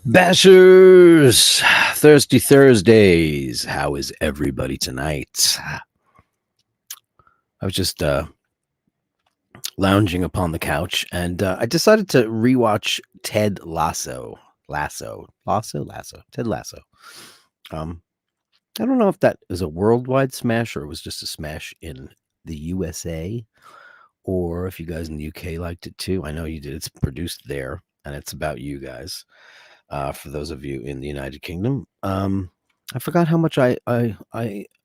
Bashers, Thirsty Thursdays. How is everybody tonight? I was just lounging upon the couch, and I decided to rewatch Ted Lasso. Ted Lasso. I don't know if that is a worldwide smash or it was just a smash in the USA, or if you guys in the UK liked it too. I know you did. It's produced there, and it's about you guys. For those of you in the United Kingdom, I forgot how much I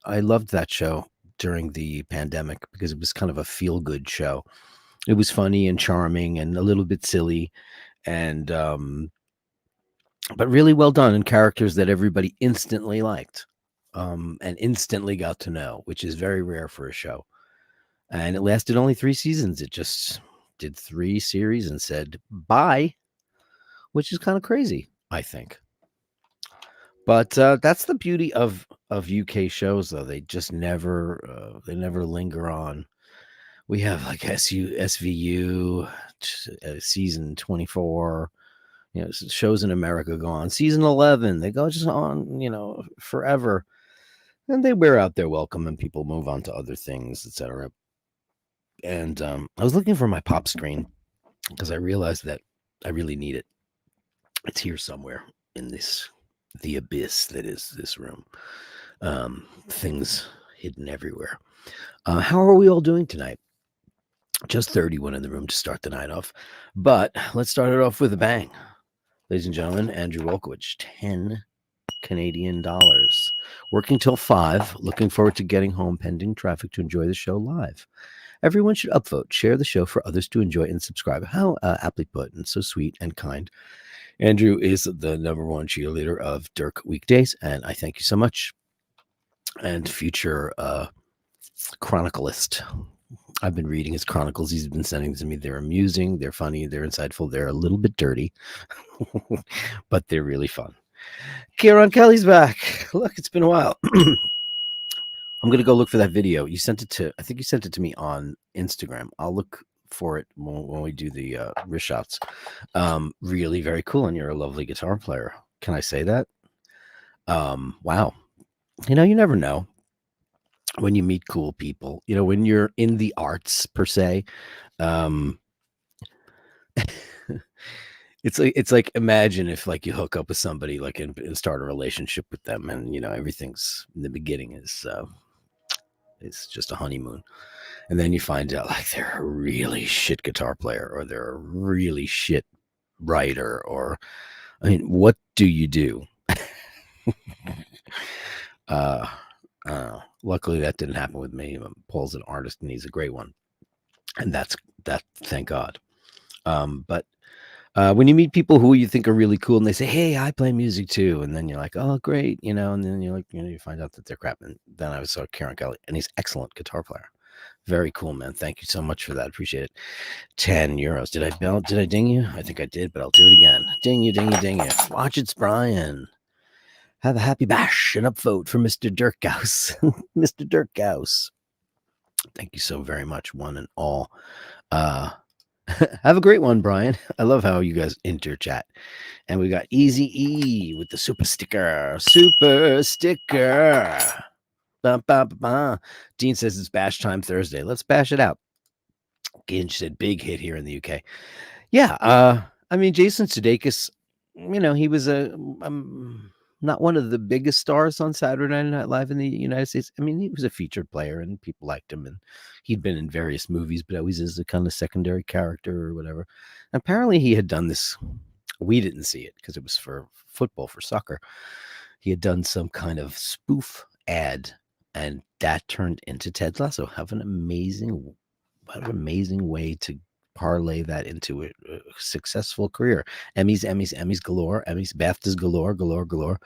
loved that show during the pandemic because it was kind of a feel-good show. It was funny and charming and a little bit silly, and but really well done, and characters that everybody instantly liked, and instantly got to know, which is very rare for a show. And it lasted only 3 seasons. It just did 3 series and said bye, which is kind of crazy, I think. But that's the beauty of UK shows, though. They just never linger on. We have like SVU season 24. You know, shows in America go on season 11. They go just on, forever, and they wear out their welcome, and people move on to other things, etc. And I was looking for my pop screen because I realized that I really need it. It's here somewhere in the abyss that is this room. Things hidden everywhere. How are we all doing tonight? Just 31 in the room to start the night off. But let's start it off with a bang. Ladies and gentlemen, Andrew Wolkowicz, 10 Canadian dollars. Working till 5. Looking forward to getting home pending traffic to enjoy the show live. Everyone should upvote, share the show for others to enjoy, and subscribe. How aptly put, and so sweet and kind. Andrew is the #1 cheerleader of Dirk Weekdays, and I thank you so much. And future chroniclist. I've been reading his chronicles. He's been sending them to me. They're amusing, they're funny, they're insightful, they're a little bit dirty, but they're really fun. Kieran Kelly's back. Look, it's been a while. I'm going to go look for that video. I think you sent it to me on Instagram. I'll look for it when we do the wrist shots. Really very cool, and you're a lovely guitar player. Can I say that? Wow. You never know when you meet cool people. When you're in the arts per se. It's like imagine if like you hook up with somebody like and start a relationship with them, and everything's in the beginning is it's just a honeymoon. And then you find out like they're a really shit guitar player, or they're a really shit writer, or what do you do? Luckily that didn't happen with me. Paul's an artist and he's a great one. And that, thank God. But when you meet people who you think are really cool and they say, hey, I play music too. And then you're like, oh, great. And then you're like, you find out that they're crap. And then I saw Kieran Kelly, and he's an excellent guitar player. Very cool, man. Thank you so much for that. Appreciate it. 10 euros. Did I ding you? I think I did, but I'll do it again. Ding you, ding you, ding you. Watch it's Brian. Have a happy bash and upvote for Mr. Dirk Gauss. Mr. Dirk Gauss. Thank you so very much, one and all. Have a great one, Brian. I love how you guys interchat. And we got Easy E with the super sticker. Super sticker. Ba, ba, ba, ba. Dean says it's bash time Thursday. Let's bash it out. Ginge said big hit here in the UK. Yeah. Jason Sudeikis, he was not one of the biggest stars on Saturday Night Live in the United States. He was a featured player and people liked him, and he'd been in various movies, but always as a kind of secondary character or whatever. And apparently he had done this. We didn't see it because it was for football, for soccer. He had done some kind of spoof ad and that turned into Ted Lasso. What an amazing way to parlay that into a successful career. Emmys galore, Emmys, BAFTAs galore, galore, galore.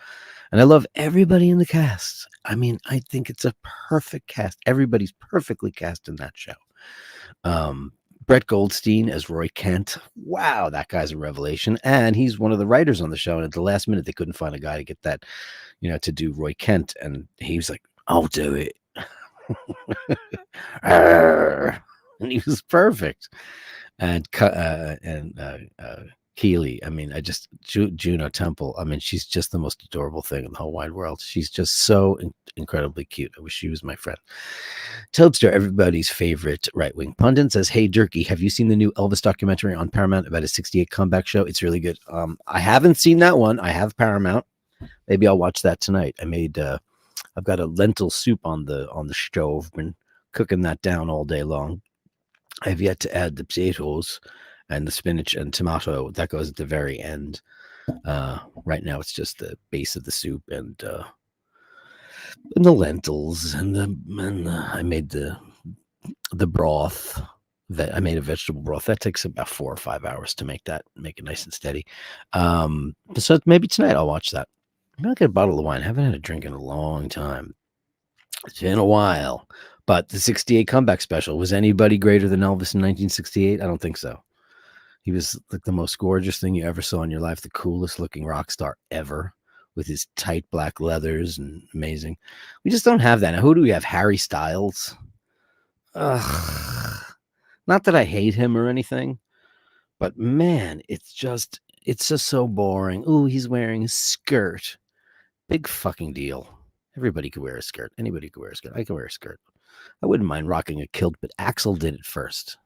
And I love everybody in the cast. I mean, I think it's a perfect cast. Everybody's perfectly cast in that show. Brett Goldstein as Roy Kent. Wow, that guy's a revelation. And he's one of the writers on the show. And at the last minute, they couldn't find a guy to get that, to do Roy Kent. And he was like, I'll do it. And he was perfect. And Keely, I mean, Juno Temple, I mean, she's just the most adorable thing in the whole wide world. She's just so incredibly cute. I wish she was my friend. Tobster, everybody's favorite right-wing pundit, says, hey, Dirky, have you seen the new Elvis documentary on Paramount about his 68 comeback show? It's really good. I haven't seen that one. I have Paramount. Maybe I'll watch that tonight. I've got a lentil soup on the stove. Been cooking that down all day long. I've yet to add the potatoes and the spinach and tomato. That goes at the very end. Right now, it's just the base of the soup and the lentils and I made the broth. That I made a vegetable broth. That takes about 4 or 5 hours to make it nice and steady. So maybe tonight I'll watch that. Maybe I'll get a bottle of wine. I haven't had a drink in a long time. It's been a while. But the 68 comeback special, was anybody greater than Elvis in 1968? I don't think so. He was like the most gorgeous thing you ever saw in your life, the coolest looking rock star ever, with his tight black leathers and amazing. We just don't have that. Now, who do we have? Harry Styles? Ugh. Not that I hate him or anything, but man, it's just so boring. Ooh, he's wearing a skirt. Big fucking deal. Everybody could wear a skirt. Anybody could wear a skirt. I can wear a skirt. I wouldn't mind rocking a kilt, but Axl did it first.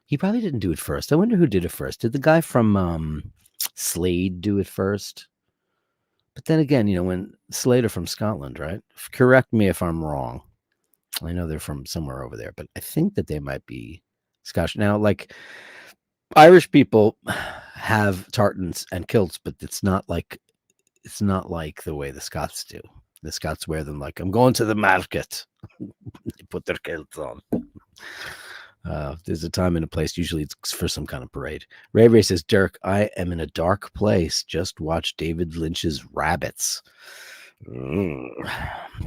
He probably didn't do it first. I wonder who did it first. Did the guy from Slade do it first? But then again, when Slade are from Scotland, right? Correct me if I'm wrong. I know they're from somewhere over there, but I think that they might be Scotch. Now, like Irish people have tartans and kilts, but it's not like the way the Scots do. The Scots wear them like, I'm going to the market. They put their kilts on. There's a time and a place. Usually it's for some kind of parade. Ray says, Dirk, I am in a dark place. Just watch David Lynch's Rabbits.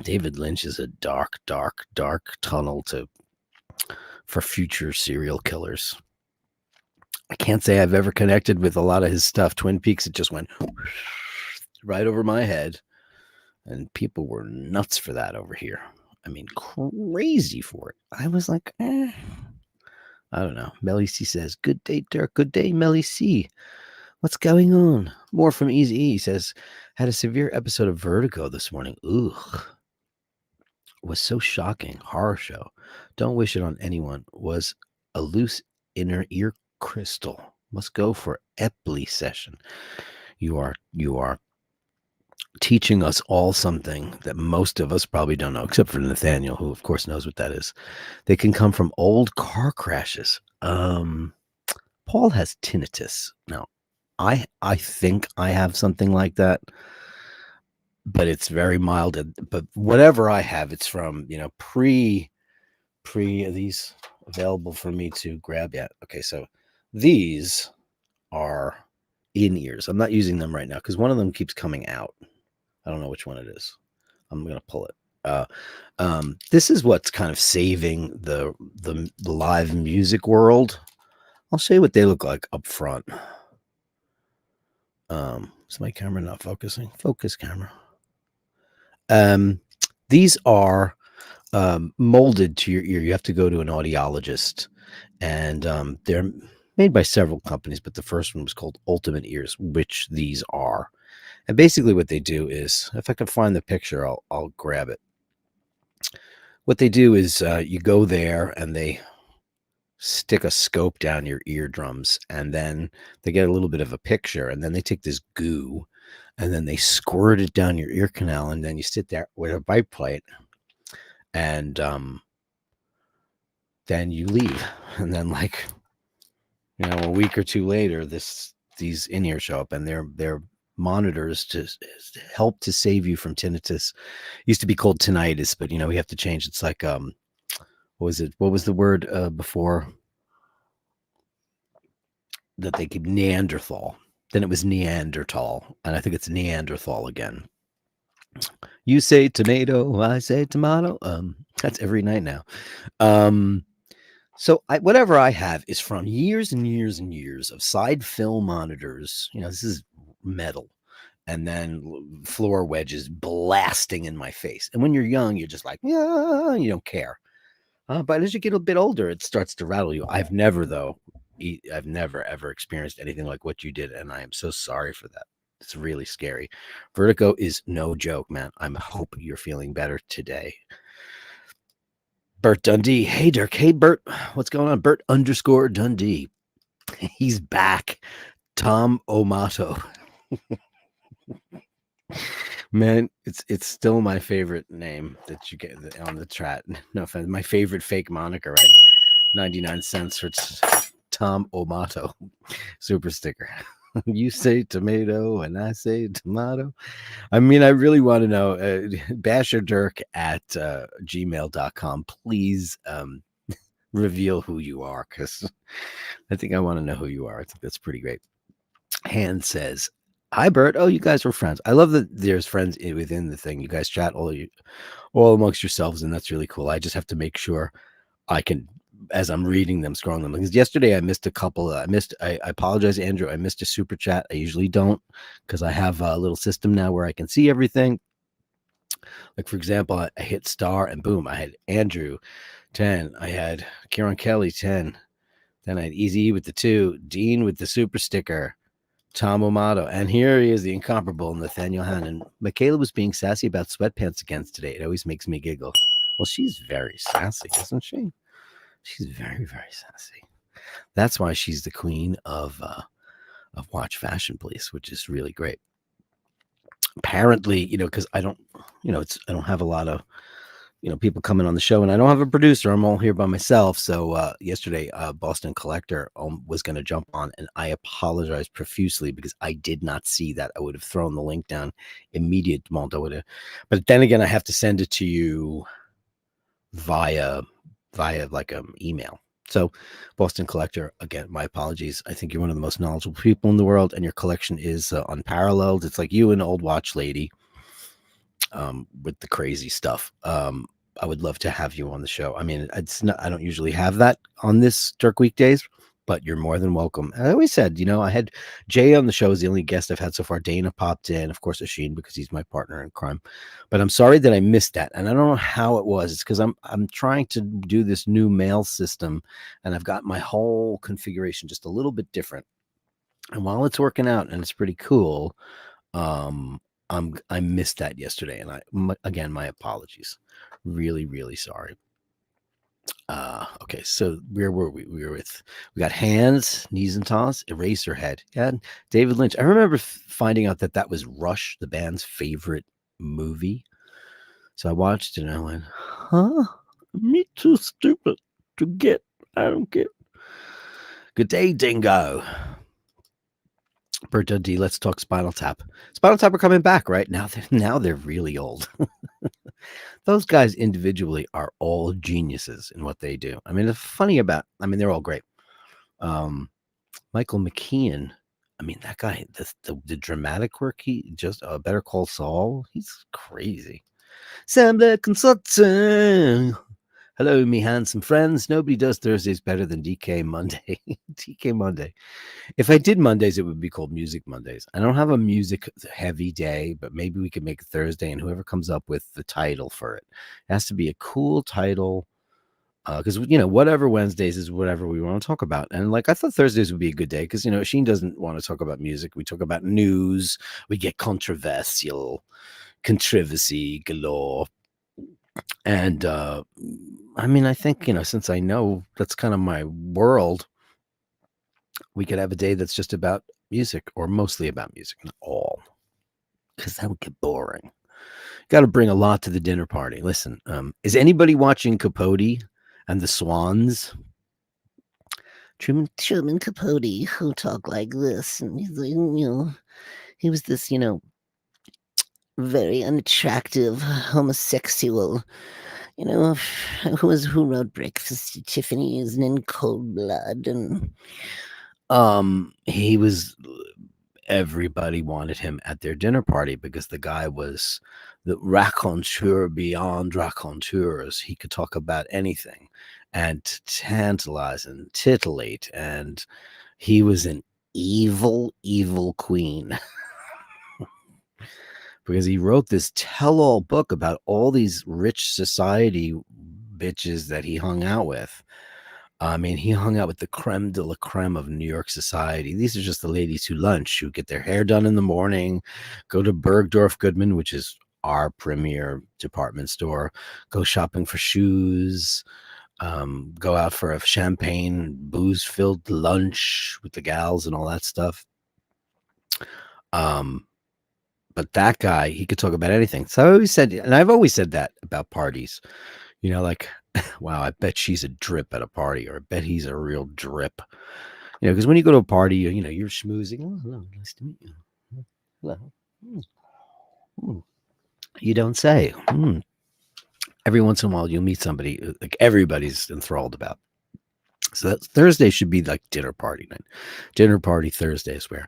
David Lynch is a dark, dark, dark tunnel for future serial killers. I can't say I've ever connected with a lot of his stuff. Twin Peaks, it just went right over my head. And people were nuts for that over here. I mean, crazy for it. I was like, I don't know. Melly C says, good day, Dirk. Good day, Melly C. What's going on? More from Easy E. Says, had a severe episode of vertigo this morning. Ugh. Was so shocking. Horror show. Don't wish it on anyone. Was a loose inner ear crystal. Must go for Epley session. You are teaching us all something that most of us probably don't know, except for Nathaniel, who of course knows what that is. They can come from old car crashes. Paul has tinnitus. Now, I think I have something like that, but it's very mild. But whatever I have, it's from pre these available for me to grab yet. Okay, so these are in-ears. I'm not using them right now because one of them keeps coming out. I don't know which one it is. I'm going to pull it. This is what's kind of saving the live music world. I'll show you what they look like up front. Is my camera not focusing? Focus camera. These are molded to your ear. You have to go to an audiologist, and they're made by several companies, but the first one was called Ultimate Ears, which these are. And basically what they do is, if I can find the picture, I'll grab it. What they do is you go there and they stick a scope down your eardrums, and then they get a little bit of a picture, and then they take this goo and then they squirt it down your ear canal, and then you sit there with a bite plate, and then you leave. And then a week or two later, these in-ears show up, and they're monitors to help to save you from tinnitus. Used to be called tinnitus, but we have to change. It's like what was it? What was the word before that they keep Neanderthal? Then it was Neanderthal, and I think it's Neanderthal again. You say tomato, I say tomato. That's every night now. So whatever I have is from years and years and years of side film monitors. This is metal, and then floor wedges blasting in my face. And when you're young, you're just like, yeah, you don't care. But as you get a bit older, it starts to rattle you. I've never ever experienced anything like what you did, and I am so sorry for that. It's really scary. Vertigo is no joke, man. I hope you're feeling better today. Bert Dundee. Hey, Dirk. Hey, Bert. What's going on? Bert _ Dundee. He's back. Tom O'Mato. Man, it's still my favorite name that you get on the chat. No offense. My favorite fake moniker, right? 99 cents for Tom O'Mato. Super sticker. You say tomato and I say tomato. I mean, I really want to know. BasherDirk@gmail.com. Please reveal who you are, because I think I want to know who you are. I think that's pretty great. Han says, "Hi, Bert. Oh, you guys were friends. I love that there's friends within the thing. You guys chat all amongst yourselves, and that's really cool. I just have to make sure I can, as I'm reading them, scrolling them. Because yesterday I missed a couple. I apologize, Andrew. I missed a super chat. I usually don't, because I have a little system now where I can see everything. Like, for example, I hit star and boom, I had Andrew 10. I had Kieran Kelly 10. Then I had Easy with the 2, Dean with the super sticker, Tom O'Mato, and here he is, the incomparable Nathaniel Hannon. Michaela was being sassy about sweatpants again today. It always makes me giggle. Well, she's very sassy, isn't she? She's very, very sassy. That's why she's the queen of Watch Fashion Police, which is really great. Apparently, because I don't, I don't have a lot of people coming on the show, and I don't have a producer. I'm all here by myself. So yesterday, Boston Collector was going to jump on, and I apologize profusely because I did not see that. I would have thrown the link down immediately. But then again, I have to send it to you via like email. So Boston Collector, again, my apologies. I think you're one of the most knowledgeable people in the world, and your collection is unparalleled. It's like you and Old Watch Lady. With the crazy stuff. I would love to have you on the show. I mean, I don't usually have that on this Dirk Weekdays, but you're more than welcome. I always said, I had Jay on the show as the only guest I've had so far. Dana popped in, of course, Asheen, because he's my partner in crime. But I'm sorry that I missed that, and I don't know how it was. It's because I'm trying to do this new mail system, and I've got my whole configuration just a little bit different. And while it's working out and it's pretty cool, I missed that yesterday, and again, my apologies. Really, really sorry. Okay, so where were we? We got Hands, Knees and Toss, Eraserhead. Yeah, David Lynch. I remember finding out that was Rush, the band's favorite movie. So I watched it and I went, huh? Me too stupid to get. I don't get. Good day, Dingo. Bert Dundee, let's talk Spinal Tap. Spinal Tap are coming back, right? Now they're really old. Those guys individually are all geniuses in what they do. I mean, they're all great. Michael McKean, I mean, that guy, the dramatic work, he just Better Call Saul, he's crazy. Sam Black Consulting. Hello, me handsome friends. Nobody does Thursdays better than DK Monday. DK Monday. If I did Mondays, it would be called Music Mondays. I don't have a music heavy day, but maybe we could make a Thursday, and whoever comes up with the title for it has to be a cool title. Because, whatever Wednesdays is whatever we want to talk about. And I thought Thursdays would be a good day because, Sheen doesn't want to talk about music. We talk about news. We get controversy galore. And, I think, since I know that's kind of my world, we could have a day that's just about music, or mostly about music, not all, because that would get boring. Got to bring a lot to the dinner party. Listen, is anybody watching Capote and the Swans? Truman Capote, who talk like this, and he's like, He was this, very unattractive homosexual, who wrote Breakfast at Tiffany's and In Cold Blood and He was everybody wanted him at their dinner party because the guy was the raconteur beyond raconteurs. He could talk about anything and tantalize and titillate, and he was an evil, evil queen because he wrote this tell-all book about all these rich society bitches that he hung out with. I mean, he hung out with the creme de la creme of New York society. These are just the ladies who lunch, who get their hair done in the morning, go to Bergdorf Goodman, which is our premier department store, go shopping for shoes, go out for a champagne, booze-filled lunch with the gals and all that stuff. Um, but that guy, he could talk about anything. So I always said, and I've always said that about parties, like, wow, I bet she's a drip at a party, or I bet he's a real drip. Because when you go to a party, you're schmoozing. Oh, hello, nice to meet you. Hello. You don't say. Every once in a while, you'll meet somebody like everybody's enthralled about. So that Thursday should be like dinner party night. Dinner party Thursdays where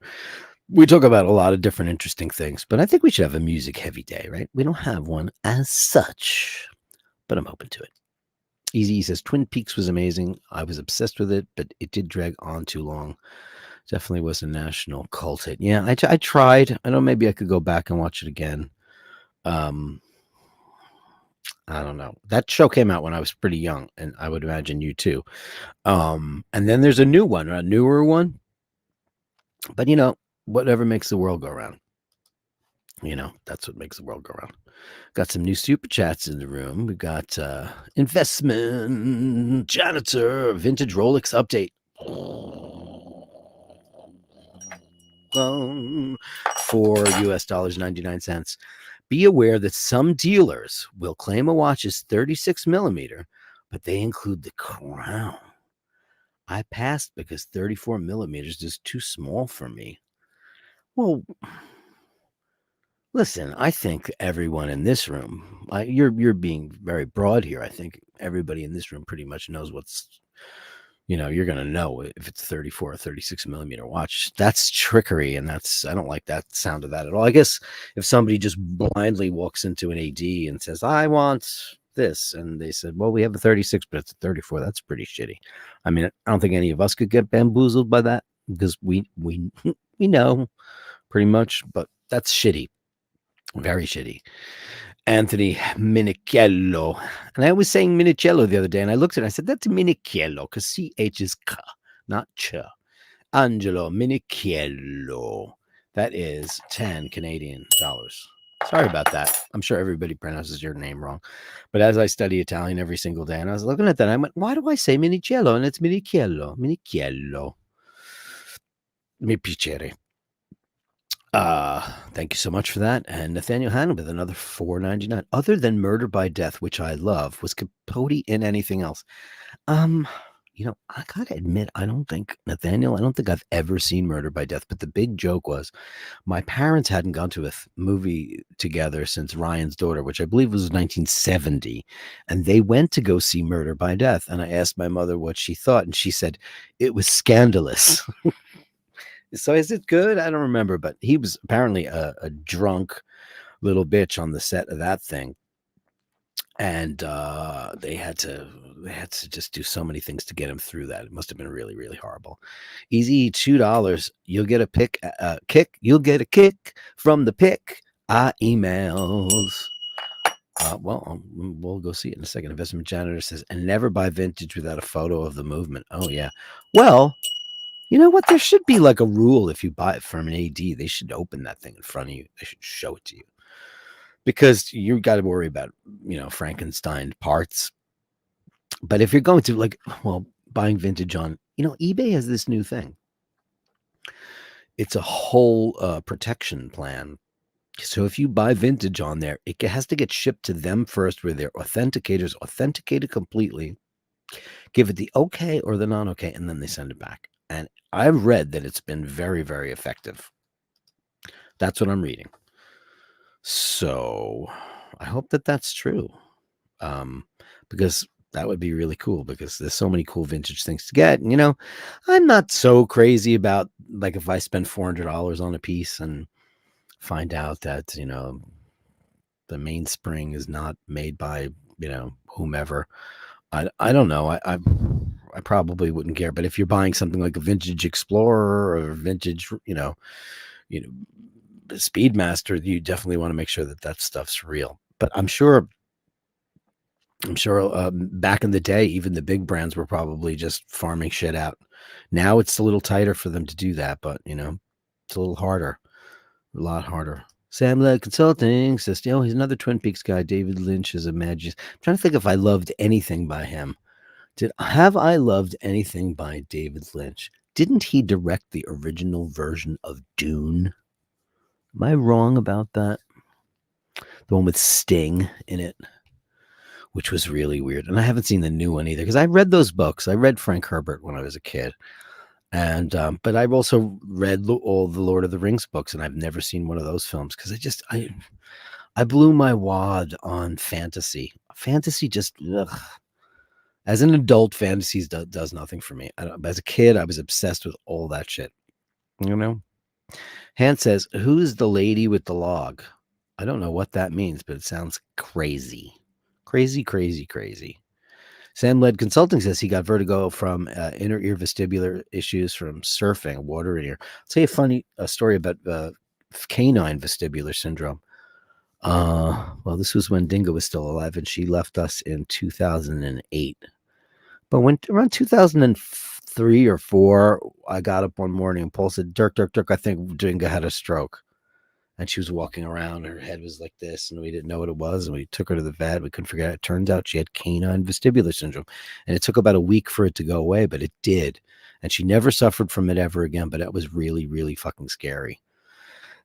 we talk about a lot of different interesting things. But I think we should have a music heavy day, right? We don't have one as such, but I'm open to it. Easy says Twin Peaks was amazing. I was obsessed with it, but it did drag on too long. Definitely was a national cult hit. Yeah, I tried. I know maybe I could go back and watch it again. I don't know. That show came out when I was pretty young, and I would imagine you too. And then there's a new one, a newer one. But whatever makes the world go round. That's what makes the world go round. Got some new super chats in the room. We got investment janitor vintage Rolex update. For US dollars 99 cents. Be aware that some dealers will claim a watch is 36 millimeter, but they include the crown. I passed because 34 millimeters is too small for me. Well, listen, I think everyone in this room, you're being very broad here. I think everybody in this room pretty much knows what's, you're going to know if it's 34 or 36 millimeter watch. That's trickery, and I don't like that sound of that at all. I guess if somebody just blindly walks into an AD and says, I want this, and they said, well, we have a 36, but it's a 34, that's pretty shitty. I mean, I don't think any of us could get bamboozled by that because we we know pretty much, but that's shitty. Very shitty. Anthony Minichello. And I was saying Minichello the other day, and I looked at it, I said, that's Minichello, because CH is K, not Ch. Angelo Minichello. That is 10 Canadian dollars. Sorry about that. I'm sure everybody pronounces your name wrong. But as I study Italian every single day, and I was looking at that, I went, why do I say Minichello? And it's Minichello. Minichello. Mi piacere. Thank you so much for that. And Nathaniel Hannon with another $4.99. Other than Murder by Death, which I love, was Capote in anything else? I gotta admit, I don't think I've ever seen Murder by Death. But the big joke was my parents hadn't gone to a movie together since Ryan's Daughter, which I believe was 1970. And they went to go see Murder by Death. And I asked my mother what she thought, and she said it was scandalous. So is it good? I don't remember, but he was apparently a drunk little bitch on the set of that thing, and they had to just do so many things to get him through that. It must have been really, really horrible. Easy $2. You'll get a kick. You'll get a kick from the pick. Emails. We'll go see it in a second. Investment janitor says, and never buy vintage without a photo of the movement. Oh yeah. Well, you know what? There should be like a rule if you buy it from an AD, they should open that thing in front of you. They should show it to you. Because you got to worry about, Frankenstein parts. But if you're going to buying vintage on, eBay has this new thing. It's a whole protection plan. So if you buy vintage on there, it has to get shipped to them first where their authenticators authenticate it completely, give it the okay or the non-okay, and then they send it back. And I've read that it's been very, very effective. That's what I'm reading. So I hope that that's true. Because that would be really cool because there's so many cool vintage things to get. And, I'm not so crazy about like if I spend $400 on a piece and find out that, the mainspring is not made by, whomever. I don't know. I probably wouldn't care. But if you're buying something like a vintage Explorer or vintage, you know, Speedmaster, you definitely want to make sure that that stuff's real. But I'm sure back in the day, even the big brands were probably just farming shit out. Now it's a little tighter for them to do that, but it's a little harder, a lot harder. Sam Led Consulting says, he's another Twin Peaks guy. David Lynch is a magic. I'm trying to think if I loved anything by him. Have I loved anything by David Lynch? Didn't he direct the original version of Dune? Am I wrong about that? The one with Sting in it, which was really weird. And I haven't seen the new one either because I read those books. I read Frank Herbert when I was a kid, and but I've also read all the Lord of the Rings books, and I've never seen one of those films because I blew my wad on fantasy. Fantasy just ugh. As an adult, fantasies does nothing for me. As a kid, I was obsessed with all that shit. You know. Han says, "Who's the lady with the log?" I don't know what that means, but it sounds crazy. Crazy, crazy, crazy. Sam Led Consulting says he got vertigo from inner ear vestibular issues from surfing, water in ear. I'll tell you a funny story about canine vestibular syndrome. Well, this was when Dingo was still alive, and she left us in 2008. But when around 2003 or 4, I got up one morning and Paul said, Dirk, Dirk, Dirk, I think Dingo had a stroke. And she was walking around, her head was like this, and we didn't know what it was. And we took her to the vet. We couldn't figure it out. It turns out she had canine vestibular syndrome. And it took about a week for it to go away, but it did. And she never suffered from it ever again. But it was really, really fucking scary.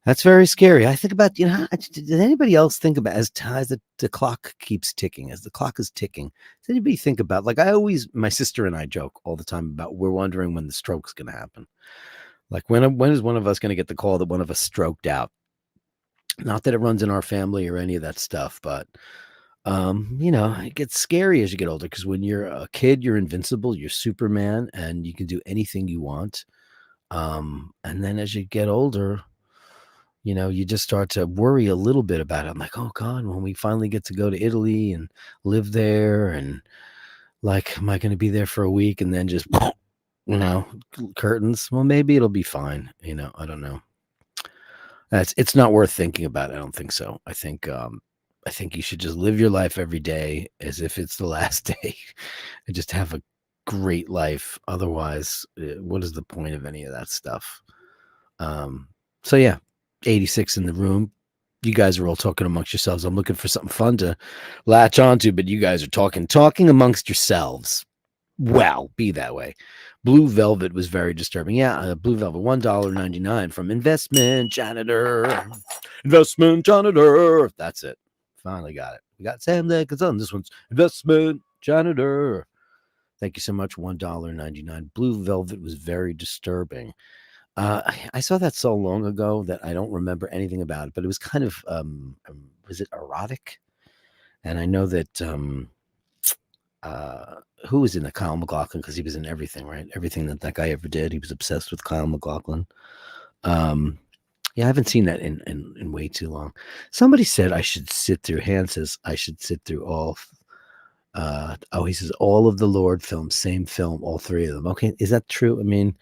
That's very scary. I think about, did anybody else think about as the clock keeps ticking, as the clock is ticking, does anybody think about, like my sister and I joke all the time about we're wondering when the stroke's going to happen. Like when is one of us going to get the call that one of us stroked out? Not that it runs in our family or any of that stuff, but it gets scary as you get older because when you're a kid, you're invincible, you're Superman, and you can do anything you want. And then as you get older, you just start to worry a little bit about it. I'm like, oh God, when we finally get to go to Italy and live there, and like, am I going to be there for a week and then just, curtains? Well, maybe it'll be fine. I don't know. It's not worth thinking about. I don't think so. I think you should just live your life every day as if it's the last day, and just have a great life. Otherwise, what is the point of any of that stuff? So yeah, 86 in the room. You guys are all talking amongst yourselves. I'm looking for something fun to latch onto, but you guys are talking amongst yourselves. Well, be that way. Blue Velvet was very disturbing. Yeah, Blue Velvet, $1.99 from Investment Janitor. Investment Janitor. That's it. Finally got it. We got Sam Leckins on. This one's Investment Janitor. Thank you so much. $1.99. Blue Velvet was very disturbing. I saw that so long ago that I don't remember anything about it, but it was kind of, was it erotic? And I know that, who was in the Kyle MacLachlan, because he was in everything, right? Everything that guy ever did. He was obsessed with Kyle MacLachlan. Yeah, I haven't seen that in way too long. Somebody said I should sit through. Han says I should sit through all. He says all of the Lord films, same film, all 3 of them. Okay, is that true? I mean,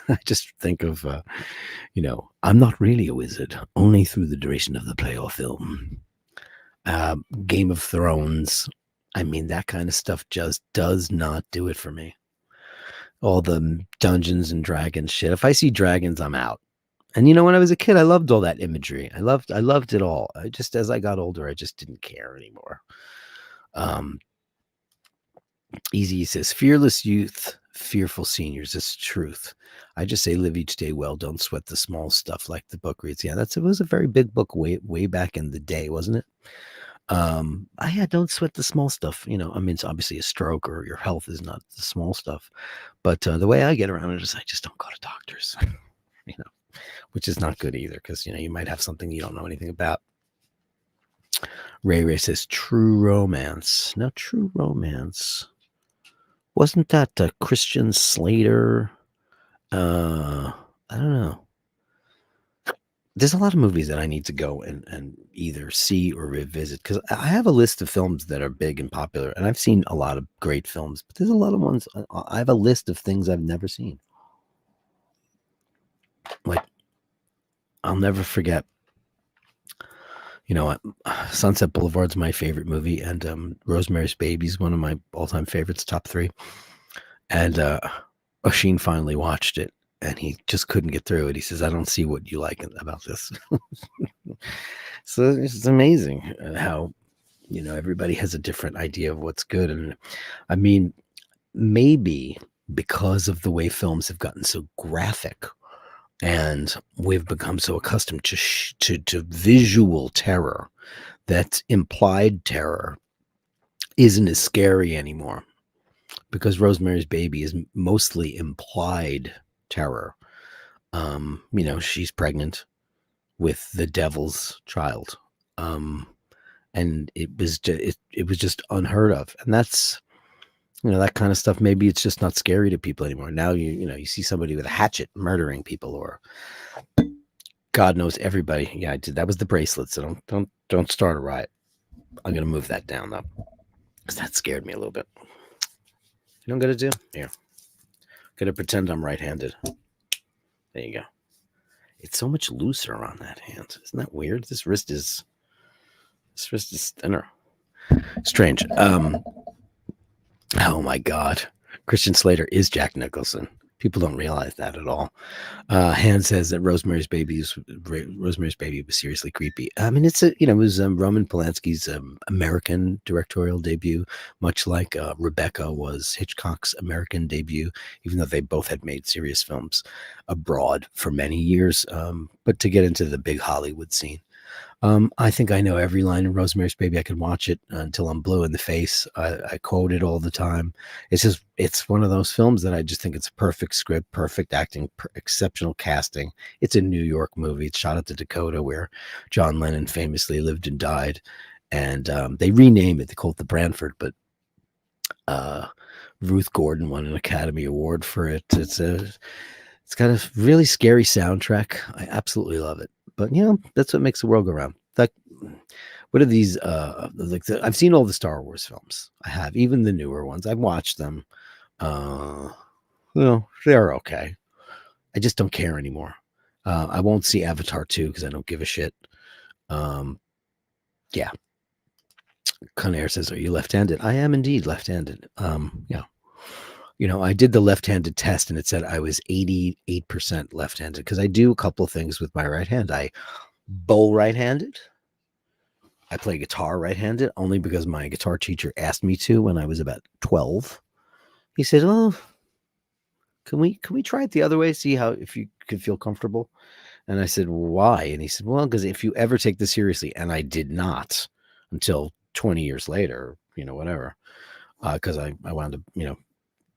I just think of, I'm not really a wizard, only through the duration of the play or film. Game of Thrones. I mean, that kind of stuff just does not do it for me. All the Dungeons and Dragons shit. If I see dragons, I'm out. And when I was a kid, I loved all that imagery. I loved it all. As I got older, I just didn't care anymore. Easy says, fearless youth, fearful seniors. It's truth. I just say live each day well. Don't sweat the small stuff like the book reads. Yeah, it was a very big book way back in the day, wasn't it? Don't sweat the small stuff. I mean, it's obviously a stroke or your health is not the small stuff. But the way I get around it is I just don't go to doctors. which is not good either because you might have something you don't know anything about. Ray says True Romance. Now, True Romance, wasn't that Christian Slater? I don't know. There's a lot of movies that I need to go and either see or revisit because I have a list of films that are big and popular, and I've seen a lot of great films, but there's a lot of ones. I have a list of things I've never seen. Like, I'll never forget. Sunset Boulevard's my favorite movie, and Rosemary's Baby is one of my all-time favorites, top 3. And Oshin finally watched it, and he just couldn't get through it. He says, "I don't see what you like about this." So it's amazing how everybody has a different idea of what's good, and I mean, maybe because of the way films have gotten so graphic, and we've become so accustomed to visual terror that implied terror isn't as scary anymore, because Rosemary's Baby is mostly implied terror. She's pregnant with the devil's child, and it was just unheard of, and that's that kind of stuff. Maybe it's just not scary to people anymore. Now you see somebody with a hatchet murdering people, or God knows everybody. Yeah, I did. That was the bracelet. So don't start a riot. I'm gonna move that down though, because that scared me a little bit. You know what I'm gonna do here? I'm gonna pretend I'm right-handed. There you go. It's so much looser on that hand. Isn't that weird? This wrist is thinner. Strange. Oh my God. Christian Slater is Jack Nicholson. People don't realize that at all. Han says that Rosemary's Baby was seriously creepy. I mean, it was Roman Polanski's American directorial debut, much like Rebecca was Hitchcock's American debut, even though they both had made serious films abroad for many years. But to get into the big Hollywood scene. I think I know every line in Rosemary's Baby. I could watch it until I'm blue in the face. I quote it all the time. It's one of those films that I just think it's a perfect script, perfect acting, exceptional casting. It's a New York movie. It's shot at the Dakota, where John Lennon famously lived and died. And they rename it. They call it the Branford, but Ruth Gordon won an Academy Award for it. It's got a really scary soundtrack. I absolutely love it. But that's what makes the world go round. Like, what are these? I've seen all the Star Wars films. I have, even the newer ones. I've watched them. They're okay. I just don't care anymore. I won't see Avatar 2 because I don't give a shit. Yeah. Conair says, "Are you left-handed?" I am indeed left-handed. Yeah. I did the left-handed test, and it said I was 88% left-handed because I do a couple of things with my right hand. I bowl right-handed. I play guitar right-handed only because my guitar teacher asked me to when I was about 12. He said, "Oh, can we try it the other way? See if you could feel comfortable?" And I said, "Why?" And he said, "Well, because if you ever take this seriously," and I did not until 20 years later, whatever, because I wound up,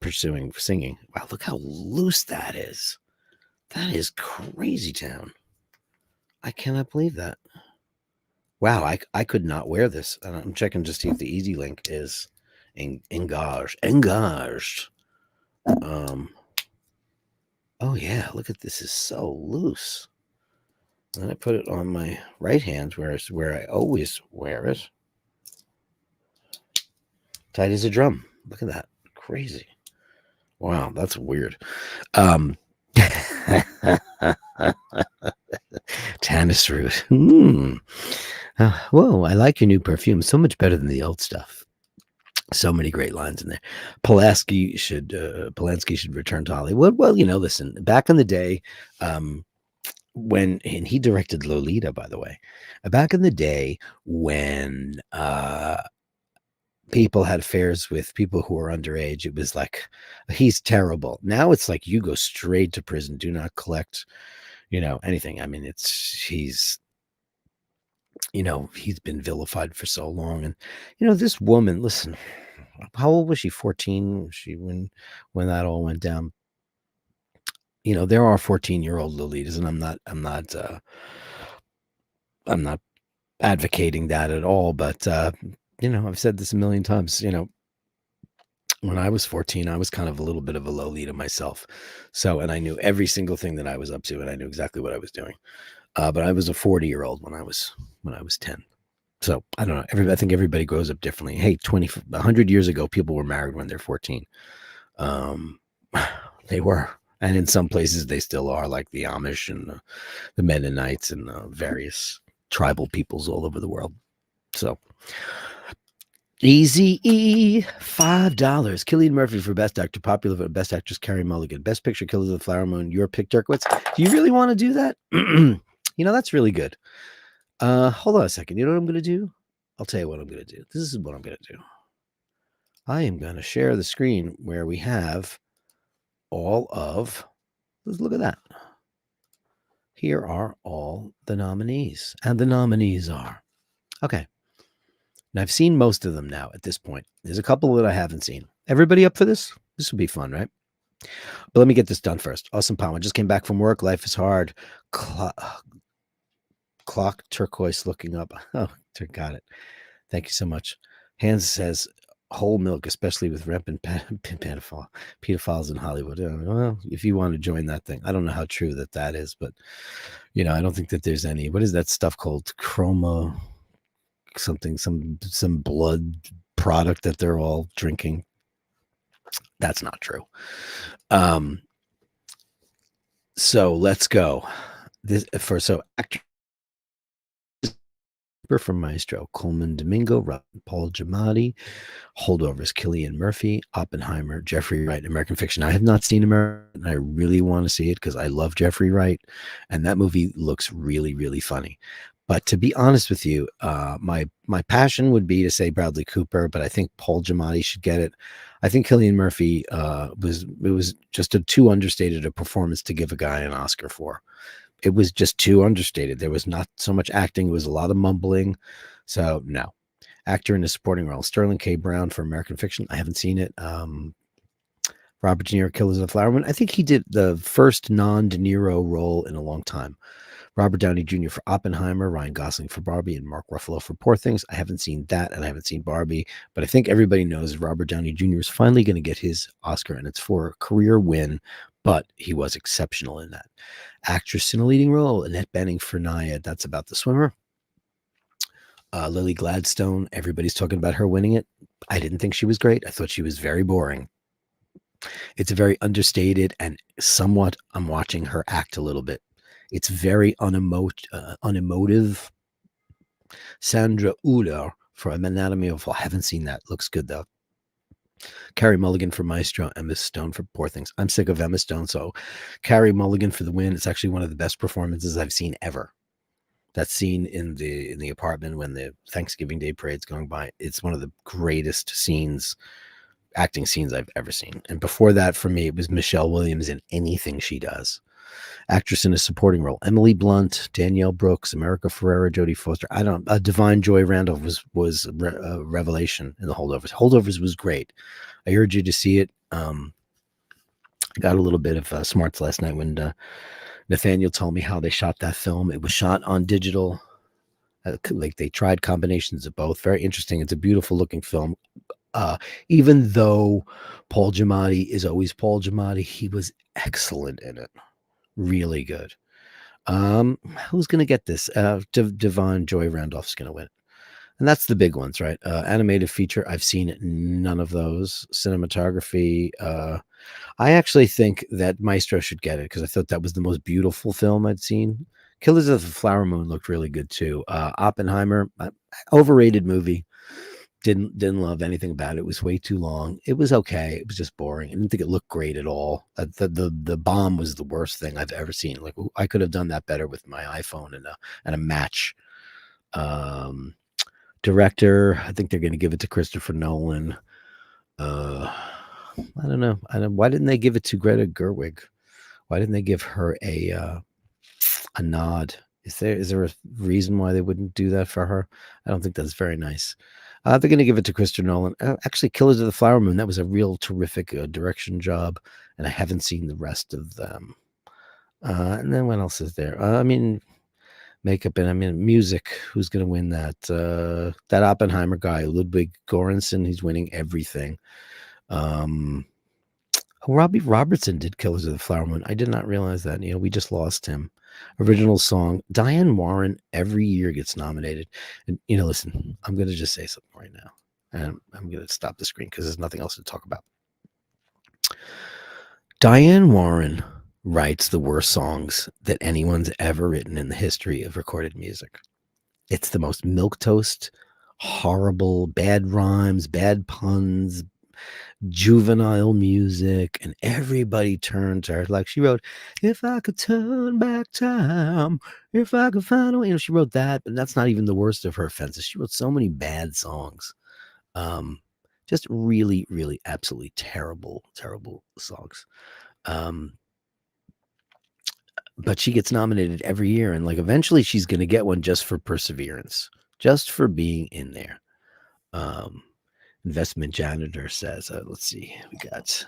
pursuing singing. Wow, look how loose that is. That is crazy town. I cannot believe that. Wow, I could not wear this. And I'm checking to see if the Easy Link is engaged. Oh yeah, look at this. Is so loose. And I put it on my right hand, where I always wear it. Tight as a drum. Look at that. Crazy. Wow, that's weird. Tannis root. Whoa, I like your new perfume. So much better than the old stuff. So many great lines in there. Polanski should return to Hollywood. Well, listen, back in the day, and he directed Lolita, by the way. Back in the day when people had affairs with people who were underage, it was like, he's terrible. Now it's like you go straight to prison. Do not collect, anything. I mean, he's been vilified for so long. And this woman, listen, how old was she? 14? When that all went down. there are 14-year-old Lolitas, and I'm not advocating that at all. But I've said this a million times. When I was 14, I was kind of a little bit of a Lolita myself. So, and I knew every single thing that I was up to, and I knew exactly what I was doing. But I was a 40-year-old when I was 10. So I don't know. I think everybody grows up differently. Hey, 100 years ago, people were married when they're 14. They were. And in some places, they still are, like the Amish and the Mennonites and various tribal peoples all over the world. So, Easy E, $5. Cillian Murphy for Best Actor, popular for Best Actress Carey Mulligan, Best Picture Killers of the Flower Moon. Your pick, Dirk Weekdays. Do you really want to do that? That's really good. Hold on a second. You know what I'm going to do? I'll tell you what I'm going to do. This is what I'm going to do. I am going to share the screen where we have all of. Let's look at that. Here are all the nominees, and the nominees are okay. And I've seen most of them now at this point. There's a couple that I haven't seen. Everybody up for this? This will be fun, right? But let me get this done first. Awesome Palmer just came back from work. Life is hard. Clock turquoise looking up. Oh, got it. Thank you so much. Hans says whole milk, especially with rampant pedophiles in Hollywood. Well, if you want to join that thing, I don't know how true that is, but I don't think that there's any. What is that stuff called? Chroma something, some blood product that they're all drinking. That's not true. So let's go. Actor from Maestro, Coleman Domingo, Paul Giamatti, Holdovers, Cillian Murphy, Oppenheimer, Jeffrey Wright, American Fiction. I have not seen American, and I really want to see it because I love Jeffrey Wright, and that movie looks really, really funny. But to be honest with you, my passion would be to say Bradley Cooper, but I think Paul Giamatti should get it. I think Cillian Murphy was just too understated a performance to give a guy an Oscar for. It was just too understated. There was not so much acting. It was a lot of mumbling. So no. Actor in a supporting role, Sterling K. Brown for American Fiction. I haven't seen it. Robert De Niro, Killers of the Flower Moon. I think he did the first non-De Niro role in a long time. Robert Downey Jr. for Oppenheimer, Ryan Gosling for Barbie, and Mark Ruffalo for Poor Things. I haven't seen that, and I haven't seen Barbie, but I think everybody knows Robert Downey Jr. is finally going to get his Oscar, and it's for a career win, but he was exceptional in that. Actress in a leading role, Annette Bening for Naya. That's about the swimmer. Lily Gladstone, everybody's talking about her winning it. I didn't think she was great. I thought she was very boring. It's very understated, and somewhat I'm watching her act a little bit. It's very unemotive. Sandra Uller for Anatomy of a Fall. I haven't seen that. Looks good, though. Carey Mulligan for Maestro, Emma Stone for Poor Things. I'm sick of Emma Stone, so Carey Mulligan for the win. It's actually one of the best performances I've seen ever. That scene in the apartment when the Thanksgiving Day parade's going by, it's one of the greatest acting scenes I've ever seen. And before that, for me, it was Michelle Williams in anything she does. Actress in a supporting role, Emily Blunt, Danielle Brooks, America Ferrera, Jodie Foster. Divine Joy Randolph was a revelation in the Holdovers. Holdovers was great. I urge you to see it. I got a little bit of smarts last night when Nathaniel told me how they shot that film. It was shot on digital. Like they tried combinations of both. Very interesting. It's a beautiful looking film. Even though Paul Giamatti is always Paul Giamatti, he was excellent in it. Really good. Who's going to get this? Divine Joy Randolph's going to win. And that's the big ones, right? Animated feature, I've seen none of those. Cinematography, I actually think that Maestro should get it because I thought that was the most beautiful film I'd seen. Killers of the Flower Moon looked really good too. Oppenheimer, overrated movie. Didn't love anything about it. It was way too long. It was okay. It was just boring. I didn't think it looked great at all. The bomb was the worst thing I've ever seen. Like I could have done that better with my iPhone and a match. Director, I think they're going to give it to Christopher Nolan. I don't know. Why didn't they give it to Greta Gerwig? Why didn't they give her a nod? Is there a reason why they wouldn't do that for her? I don't think that's very nice. They're going to give it to Christopher Nolan. Actually, Killers of the Flower Moon, that was a real terrific direction job, and I haven't seen the rest of them. And then what else is there? I mean, makeup and I mean music. Who's going to win that? That Oppenheimer guy, Ludwig Göransson. He's winning everything. Robbie Robertson did Killers of the Flower Moon. I did not realize that. We just lost him. Original song. Diane Warren every year gets nominated. And, listen, I'm going to just say something right now. And I'm going to stop the screen because there's nothing else to talk about. Diane Warren writes the worst songs that anyone's ever written in the history of recorded music. It's the most milquetoast, horrible, bad rhymes, bad puns, juvenile music, and everybody turned to her. Like she wrote, "If I could turn back time, if I could find a way." She wrote that, but that's not even the worst of her offenses. She wrote so many bad songs. Just really, really, absolutely terrible, terrible songs. But she gets nominated every year, and like eventually she's going to get one just for perseverance, just for being in there. Investment janitor says, let's see, we got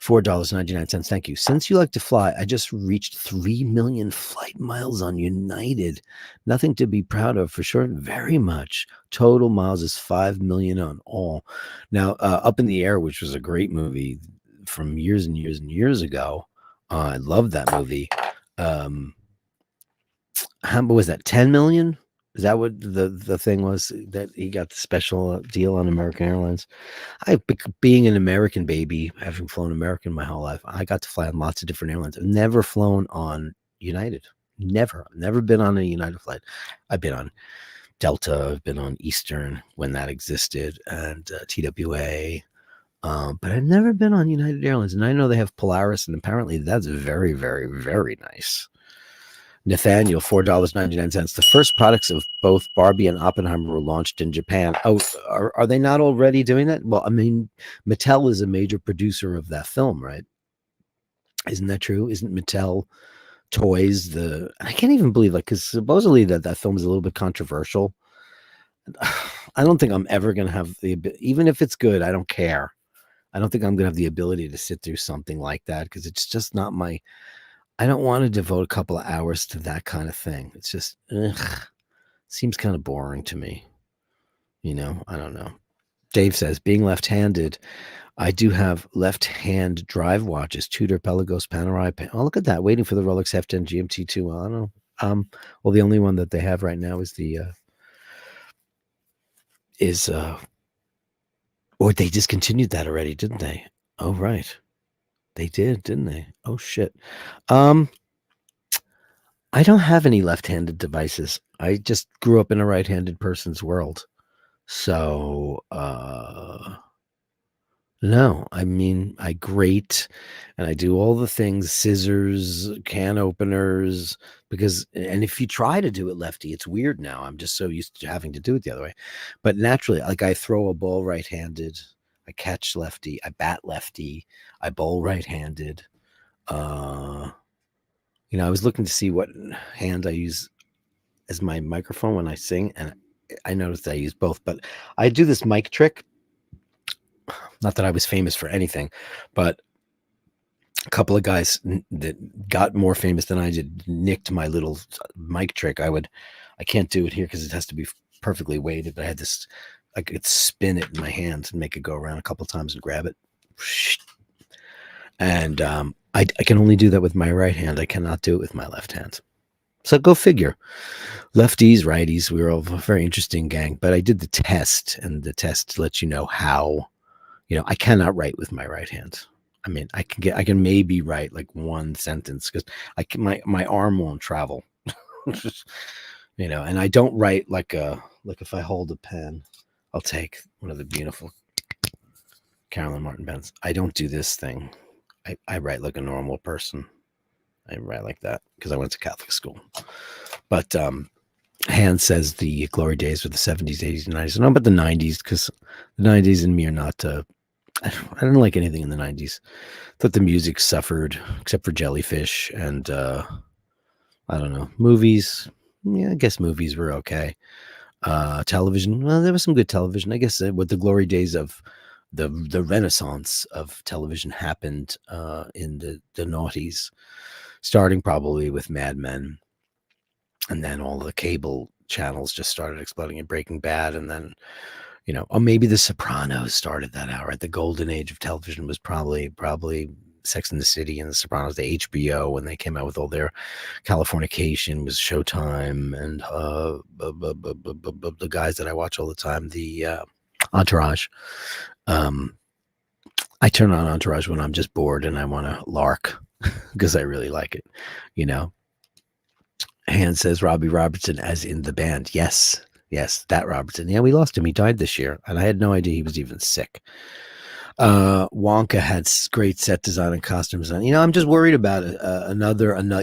$4.99. Thank you. Since you like to fly, I just reached 3 million flight miles on United. Nothing to be proud of for sure. Very much. Total miles is 5 million on all. Now, Up in the Air, which was a great movie from years and years and years ago. I love that movie. How was that? 10 million? Is that what the thing was that he got the special deal on American Airlines? Being an American baby, having flown American my whole life, I got to fly on lots of different airlines. I've never flown on United. Never been on a United flight. I've been on Delta. I've been on Eastern when that existed, and TWA. But I've never been on United Airlines, and I know they have Polaris, and apparently that's very, very, very nice. Nathaniel, $4.99. The first products of both Barbie and Oppenheimer were launched in Japan. Oh, are they not already doing that? Well, I mean, Mattel is a major producer of that film, right? Isn't that true? Isn't Mattel Toys I can't even believe, like, because supposedly that film is a little bit controversial. I don't think I'm ever going to have even if it's good, I don't care. I don't think I'm going to have the ability to sit through something like that because it's just not I don't want to devote a couple of hours to that kind of thing. It's just, seems kind of boring to me. I don't know. Dave says, being left-handed, I do have left-hand drive watches, Tudor, Pelagos, Panerai. Oh, look at that. Waiting for the Rolex F10 GMT2. Well, I don't know. Well, the only one that they have right now is or they discontinued that already, didn't they? Oh, right. They did, didn't they? Oh, shit. I don't have any left-handed devices. I just grew up in a right-handed person's world. So, no, I mean, I grate and I do all the things, scissors, can openers, and if you try to do it lefty, it's weird now. I'm just so used to having to do it the other way. But naturally, like I throw a ball right-handed, I catch lefty, I bat lefty, I bowl right-handed. I was looking to see what hand I use as my microphone when I sing, and I noticed I use both, but I do this mic trick. Not that I was famous for anything, but a couple of guys that got more famous than I did nicked my little mic trick. I can't do it here because it has to be perfectly weighted, but I could spin it in my hands and make it go around a couple of times and grab it. And I can only do that with my right hand. I cannot do it with my left hand. So go figure. Lefties, righties, we were all a very interesting gang. But I did the test, and the test lets you know how, I cannot write with my right hand. I mean, I can maybe write like one sentence because my arm won't travel. And I don't write like if I hold a pen, I'll take one of the beautiful Carolyn Martin pens. I don't do this thing. I write like a normal person. I write like that because I went to Catholic school. But Hans says the glory days were the 70s, 80s, and 90s. I don't know about the 90s because the 90s and me are not. I didn't like anything in the 90s. I thought the music suffered, except for Jellyfish and I don't know, movies. Yeah, I guess movies were okay. Television, well, there was some good television. I guess with the glory days of the renaissance of television happened in the noughties. starting probably with Mad Men, and then all the cable channels just started exploding in Breaking Bad, and then or maybe The Sopranos started that out, right? The golden age of television was probably Sex and the City and The Sopranos. The HBO, when they came out with all their Californication, was Showtime, and the guys that I watch all the time, the Entourage. I turn on Entourage when I'm just bored and I want to lark because I really like it. You know, Han says Robbie Robertson, as in the band. Yes, that Robertson. Yeah, we lost him. He died this year, and I had no idea he was even sick. Wonka had great set design and costume design. I'm just worried about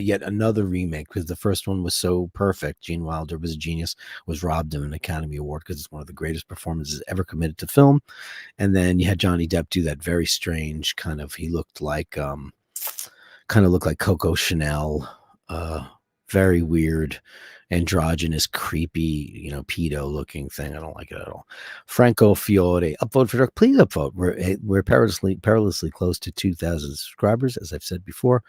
yet another remake, because the first one was so perfect. Gene Wilder was a genius, was robbed of an Academy Award because it's one of the greatest performances ever committed to film. And then you had Johnny Depp do that very strange kind of. He looked like Coco Chanel. Very weird, androgynous, creepy, pedo looking thing. I don't like it at all. Franco Fiore, upvote for Dirk. Please upvote. We're perilously close to 2,000 subscribers, as I've said before.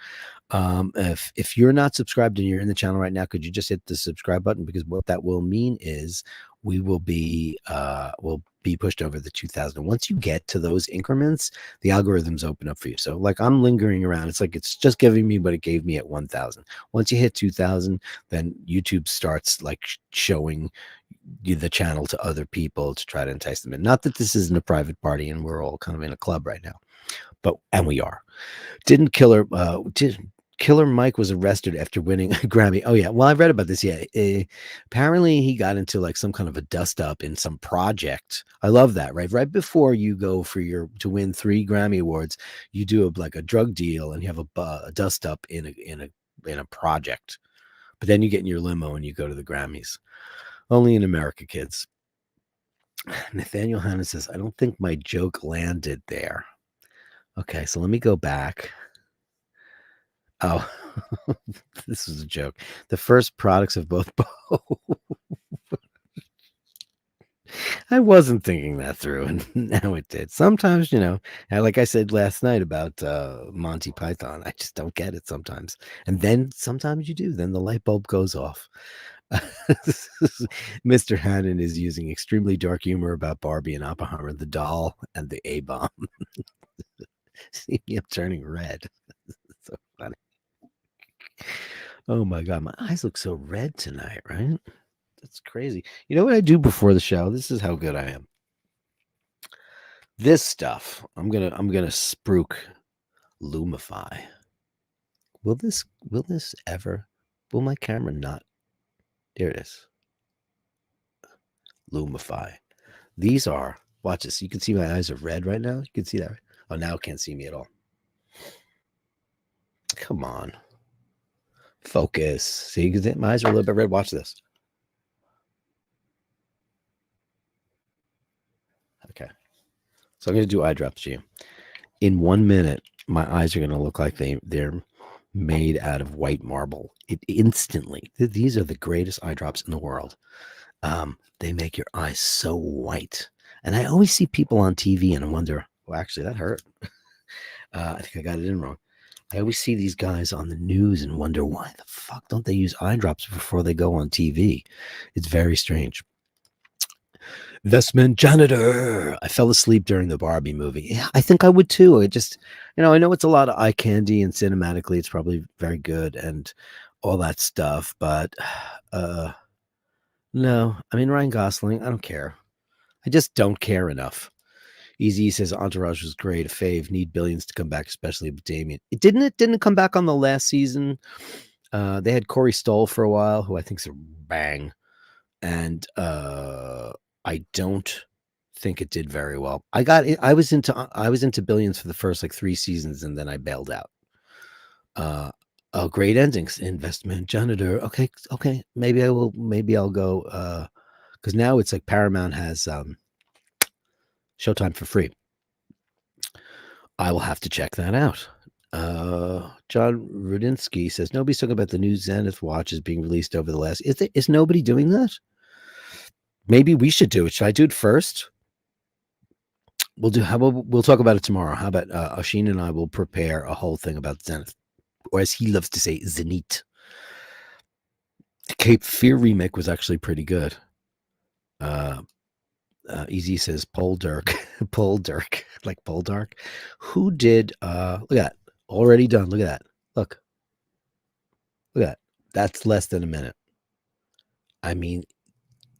If you're not subscribed and you're in the channel right now, could you just hit the subscribe button? Because what that will mean is we will be pushed over the 2,000. Once you get to those increments, the algorithms open up for you. So like, I'm lingering around. It's like it's just giving me what it gave me at 1,000. Once you hit 2,000, then YouTube starts like showing you the channel to other people to try to entice them in. Not that this isn't a private party and we're all kind of in a club right now, and we are. Killer Mike was arrested after winning a Grammy. Oh yeah, well, I read about this. Yeah, apparently he got into like some kind of a dust up in some project. I love that. Right before you go to win 3 Grammy awards, you do a drug deal and you have a dust up in a project. But then you get in your limo and you go to the Grammys. Only in America, kids. Nathaniel Hanna says, I don't think my joke landed there. Okay, so let me go back. Oh, this was a joke. The first products of both. I wasn't thinking that through, and now it did. Sometimes, like I said last night about Monty Python, I just don't get it sometimes. And then sometimes you do. Then the light bulb goes off. Mr. Hannon is using extremely dark humor about Barbie and Oppenheimer, the doll, and the A-bomb. See me, I'm turning red. So funny. Oh my God, my eyes look so red tonight, right? That's crazy. You know what I do before the show? This is how good I am. This stuff, I'm gonna spruik Lumify. Will my camera not? There it is. Lumify. These are, watch this. You can see my eyes are red right now. You can see that. Oh, now it can't see me at all. Come on. Focus. See, you can see my eyes are a little bit red. Watch this. Okay. So I'm going to do eye drops to you. In 1 minute, my eyes are going to look like they're made out of white marble. Instantly. These are the greatest eye drops in the world. They make your eyes so white. And I always see people on TV and I wonder, well, actually, that hurt. I think I got it in wrong. I always see these guys on the news and wonder, why the fuck don't they use eye drops before they go on TV? It's very strange. Vestment janitor. I fell asleep during the Barbie movie. Yeah, I think I would too. I just, I know it's a lot of eye candy and cinematically it's probably very good and all that stuff, but no. I mean, Ryan Gosling, I don't care. I just don't care enough. Easy says Entourage was great. A fave. Need billions to come back, especially with Damien. It didn't come back on the last season. They had Corey Stoll for a while, who I think's a bang, and I don't think it did very well. I was into Billions for the first like 3 seasons, and then I bailed out. Great endings. Investment janitor. Okay. Maybe I will. Maybe I'll go. Because now it's like Paramount has Showtime for free. I will have to check that out. John Rudinsky says nobody's talking about the new Zenith watches being released over the last. Is nobody doing that? Maybe we should do it. Should I do it first? We'll talk about it tomorrow. How about Oshin and I will prepare a whole thing about Zenith. or as he loves to say, Zenit. Cape Fear remake was actually pretty good. Uh, Easy says Pole Dirk, Pole Dirk, like Pole Dark. Who did? Look at that, already done. Look at that. Look at that. That's less than a minute. I mean,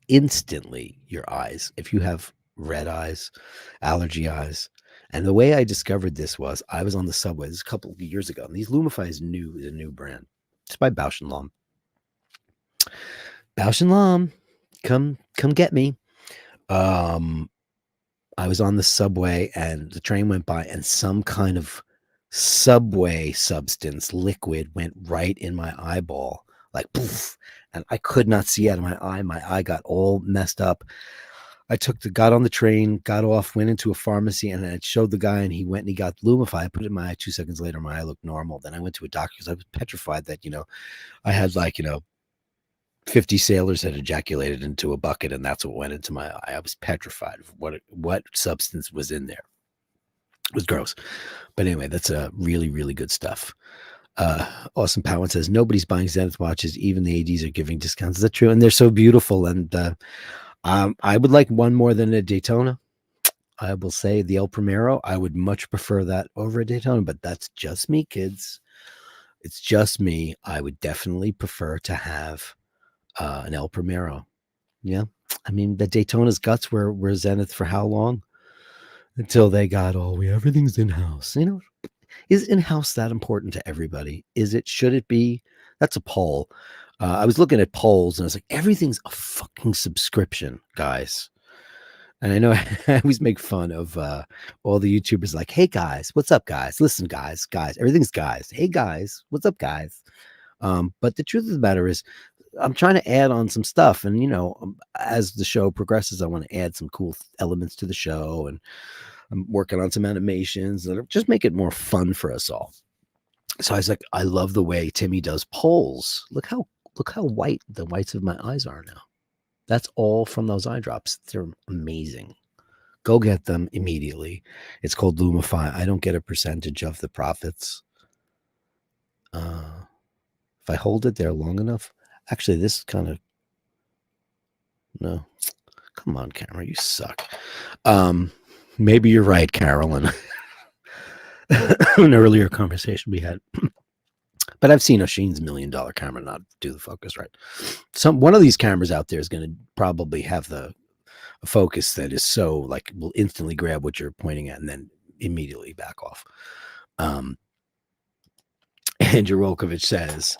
instantly your eyes. If you have red eyes, allergy eyes, and the way I discovered this was I was on the subway. This is a couple of years ago, and these Lumify is a new brand. It's by Bausch and Lomb. Bausch and Lomb, come get me. I was on the subway and the train went by and some kind of subway substance liquid went right in my eyeball, like poof, and I could not see out of my eye. My eye got all messed up. I got on the train, got off, went into a pharmacy, and I showed the guy, and he went and he got Lumify. I put it in my eye. 2 seconds later, my eye looked normal. Then I went to a doctor because I was petrified that I had 50 sailors had ejaculated into a bucket, and that's what went into my eye. I was petrified of what substance was in there. It was gross. But anyway, that's really, really good stuff. Awesome Power says, nobody's buying Zenith watches. Even the ADs are giving discounts. Is that true? And they're so beautiful. And I would like one more than a Daytona. I will say the El Primero. I would much prefer that over a Daytona, but that's just me, kids. It's just me. I would definitely prefer to have an El Primero. Yeah. I mean, the Daytona's guts were Zenith for how long? Until they got, everything's in-house. Is in-house that important to everybody? Should it be? That's a poll. I was looking at polls and I was like, everything's a fucking subscription, guys. And I know I always make fun of all the YouTubers like, hey guys, what's up, guys? Listen, guys, everything's guys. Hey guys, what's up, guys? But the truth of the matter is, I'm trying to add on some stuff. And, as the show progresses, I want to add some cool elements to the show. And I'm working on some animations that just make it more fun for us all. So I was like, I love the way Timmy does polls. Look how white the whites of my eyes are now. That's all from those eye drops. They're amazing. Go get them immediately. It's called Lumify. I don't get a percentage of the profits. If I hold it there long enough, actually, this kind of, no, come on, camera, you suck. Maybe you're right, Carolyn. An earlier conversation we had. But I've seen Oshin's $1 million camera not do the focus right. One of these cameras out there is going to probably have a focus that is so will instantly grab what you're pointing at and then immediately back off. Andrew Rolkovich says,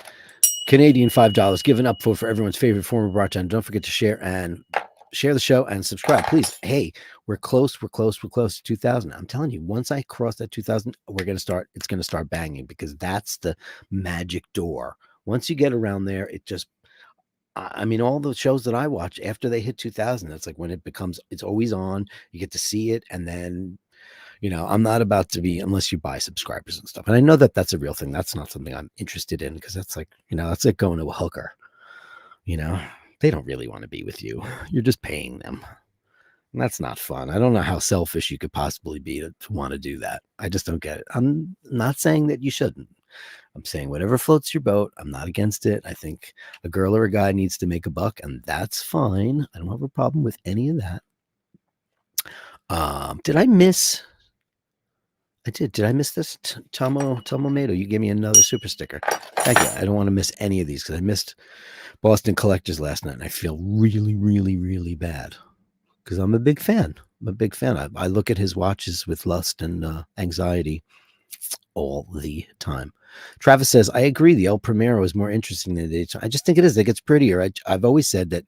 Canadian $5 given up for everyone's favorite former bartender. Don't forget to share the show and subscribe, please. Hey, we're close to 2,000. I'm telling you, once I cross that 2,000, it's going to start banging, because that's the magic door. Once you get around there, it just, I mean, all the shows that I watch after they hit 2,000, it's like when it's always on, you get to see it. And then, I'm not about to be, unless you buy subscribers and stuff. And I know that that's a real thing. That's not something I'm interested in, because that's like, that's like going to a hooker, they don't really want to be with you. You're just paying them. And that's not fun. I don't know how selfish you could possibly be to want to do that. I just don't get it. I'm not saying that you shouldn't. I'm saying whatever floats your boat. I'm not against it. I think a girl or a guy needs to make a buck, and that's fine. I don't have a problem with any of that. Did I miss? I did. Did I miss this? Tomo Mato, you gave me another super sticker. Thank you. I don't want to miss any of these, because I missed Boston Collectors last night, and I feel really, really, really bad, because I'm a big fan. I look at his watches with lust and anxiety all the time. Travis says, I agree. The El Primero is more interesting than the Daytona. I just think it is. It gets prettier. I've always said that,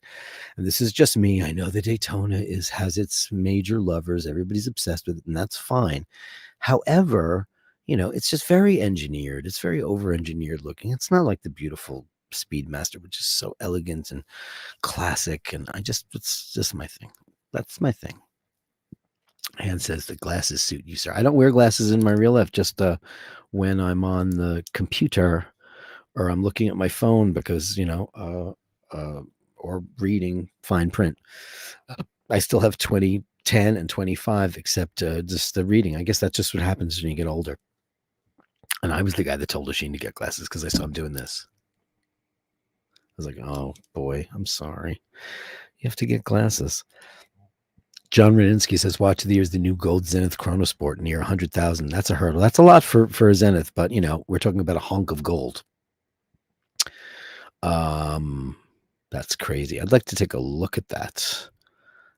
and this is just me, I know the Daytona has its major lovers. Everybody's obsessed with it, and that's fine. However, it's just very engineered. It's very over-engineered looking. It's not like the beautiful Speedmaster, which is so elegant and classic. And it's just my thing. That's my thing. Ann says the glasses suit you, sir. I don't wear glasses in my real life, just when I'm on the computer or I'm looking at my phone, because, or reading fine print. I still have 20, 10, and 25, except just the reading. I guess that's just what happens when you get older. And I was the guy that told Oisin to get glasses because I saw him doing this. I was like, oh boy, I'm sorry. You have to get glasses. John Radinsky says, Watch of the Year is the new gold Zenith Chronosport near 100,000. That's a hurdle. That's a lot for a Zenith, but we're talking about a hunk of gold. That's crazy. I'd like to take a look at that.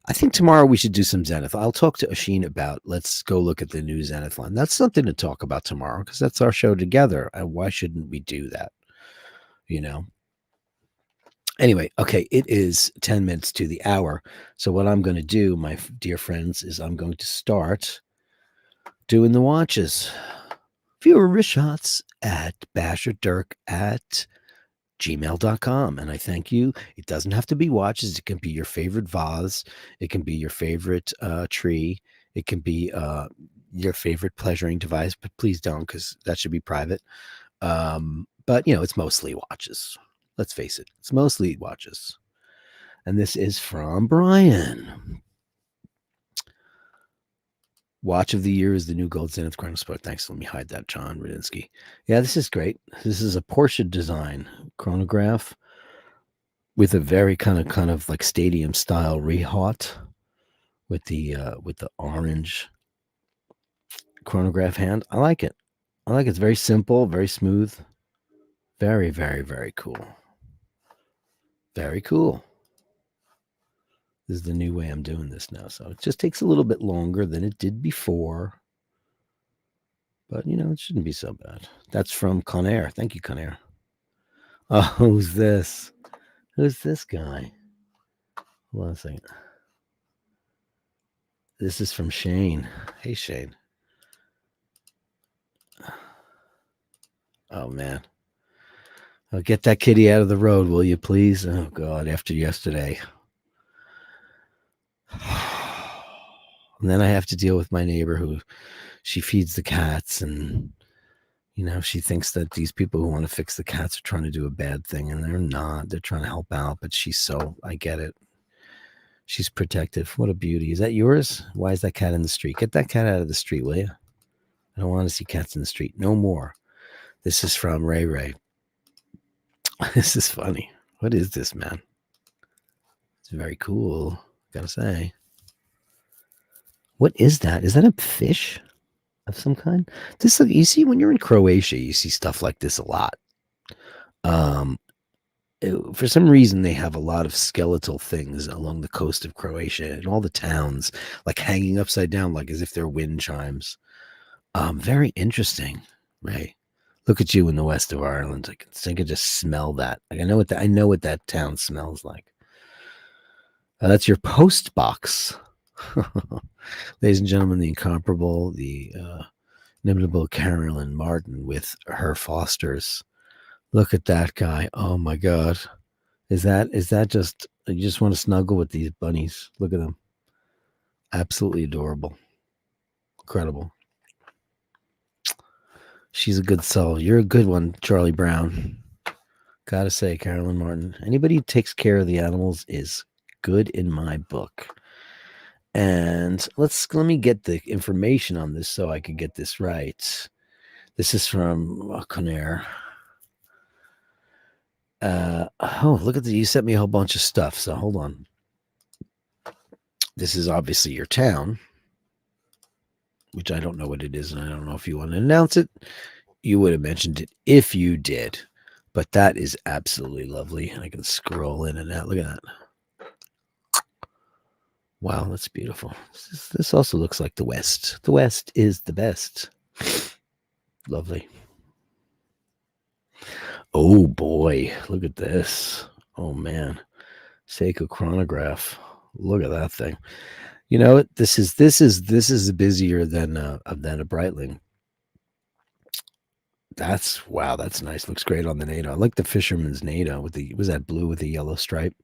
I think tomorrow we should do some Zenith. I'll talk to Oisin about, let's go look at the new Zenith line. That's something to talk about tomorrow because that's our show together. And why shouldn't we do that? Anyway, okay, it is 10 minutes to the hour. So what I'm going to do, my dear friends, is I'm going to start doing the watches. Viewer wrist shots at basherdirk@gmail.com. And I thank you. It doesn't have to be watches. It can be your favorite vase. It can be your favorite tree. It can be your favorite pleasuring device, but please don't, because that should be private. But, it's mostly watches. Let's face it. It's mostly watches. And this is from Brian. Watch of the Year is the new Gold Zenith Chronosport. Thanks. Let me hide that, John Radinsky. Yeah, this is great. This is a Porsche design chronograph with a very kind of like stadium style rehaut with the orange chronograph hand. I like it. It's very simple, very smooth. Very, very, very cool. Very cool. This is the new way I'm doing this now. So it just takes a little bit longer than it did before. But, it shouldn't be so bad. That's from Conair. Thank you, Conair. Oh, who's this? Who's this guy? Hold on a second. This is from Shane. Hey, Shane. Oh, man. Oh, get that kitty out of the road, will you, please? Oh, God, after yesterday. And then I have to deal with my neighbor who she feeds the cats, and she thinks that these people who want to fix the cats are trying to do a bad thing, and they're not. They're trying to help out, but I get it. She's protective. What a beauty. Is that yours? Why is that cat in the street? Get that cat out of the street, will you? I don't want to see cats in the street. No more. This is from Ray Ray. This is funny. What is this, man? It's very cool, gotta say. What is that? Is that a fish of some kind? This, you see, when you're in Croatia, you see stuff like this a lot. For some reason, they have a lot of skeletal things along the coast of Croatia and all the towns, like hanging upside down, like as if they're wind chimes. Very interesting, Ray. Look at you in the west of Ireland. I can just smell that. Like I know what that town smells like. That's your post box. Ladies and gentlemen, the incomparable, the inimitable Carolyn Martin with her Fosters. Look at that guy. Oh my God. Is that just, you just want to snuggle with these bunnies? Look at them. Absolutely adorable. Incredible. She's a good soul. You're a good one, Charlie Brown. Gotta say, Carolyn Martin. Anybody who takes care of the animals is good in my book. And let me get the information on this so I can get this right. This is from Conair. Look at you sent me a whole bunch of stuff. So hold on. This is obviously your town, which I don't know what it is, and I don't know if you want to announce it. You would have mentioned it if you did, but that is absolutely lovely. I can scroll in and out. Look at that. Wow, that's beautiful. This also looks like the West. The West is the best. Lovely. Oh boy, look at this. Oh man, Seiko chronograph. Look at that thing. This is busier than a Breitling. That's nice. Looks great on the NATO. I like the Fisherman's NATO was that blue with the yellow stripe.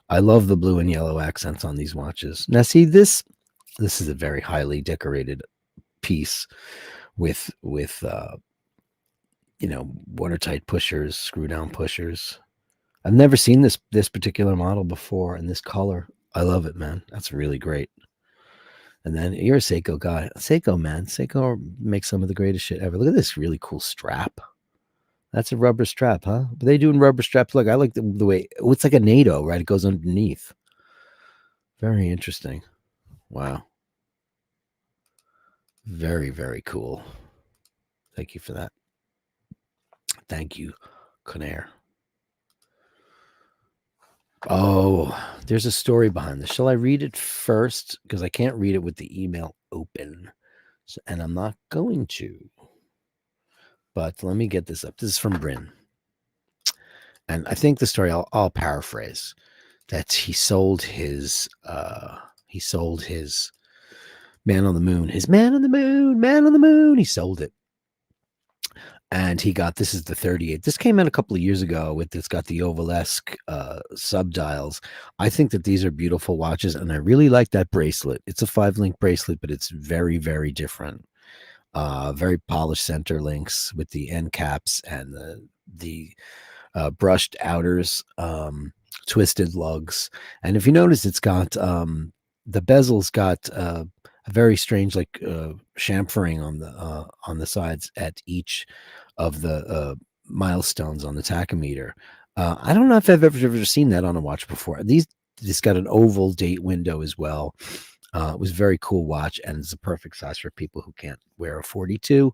I love the blue and yellow accents on these watches. Now, see this is a very highly decorated piece with watertight pushers, screw down pushers. I've never seen this particular model before in this color. I love it, man. That's really great. And then you're a Seiko guy. Seiko, man. Seiko makes some of the greatest shit ever. Look at this really cool strap. That's a rubber strap, huh? But they doing rubber straps. Look, I like the way it's like a NATO, right? It goes underneath. Very interesting. Wow. Very, very cool. Thank you for that. Thank you, Conair. Oh, there's a story behind this. Shall I read it first? Because I can't read it with the email open. And I'm not going to. But let me get this up. This is from Bryn. And I think the story I'll paraphrase that he sold his man on the moon, man on the moon. He sold it. And he got, this is the 38. This came out a couple of years ago. It's got the ovalesque subdials. I think that these are beautiful watches, and I really like that bracelet. It's a 5-link bracelet, but it's very, very different. Very polished center links with the end caps and the brushed outers, twisted lugs. And if you notice, it's got the bezel's got a very strange chamfering on the sides at each of the milestones on the tachometer. I don't know if I've ever seen that on a watch before. It's got an oval date window as well. It was a very cool watch, and it's a perfect size for people who can't wear a 42.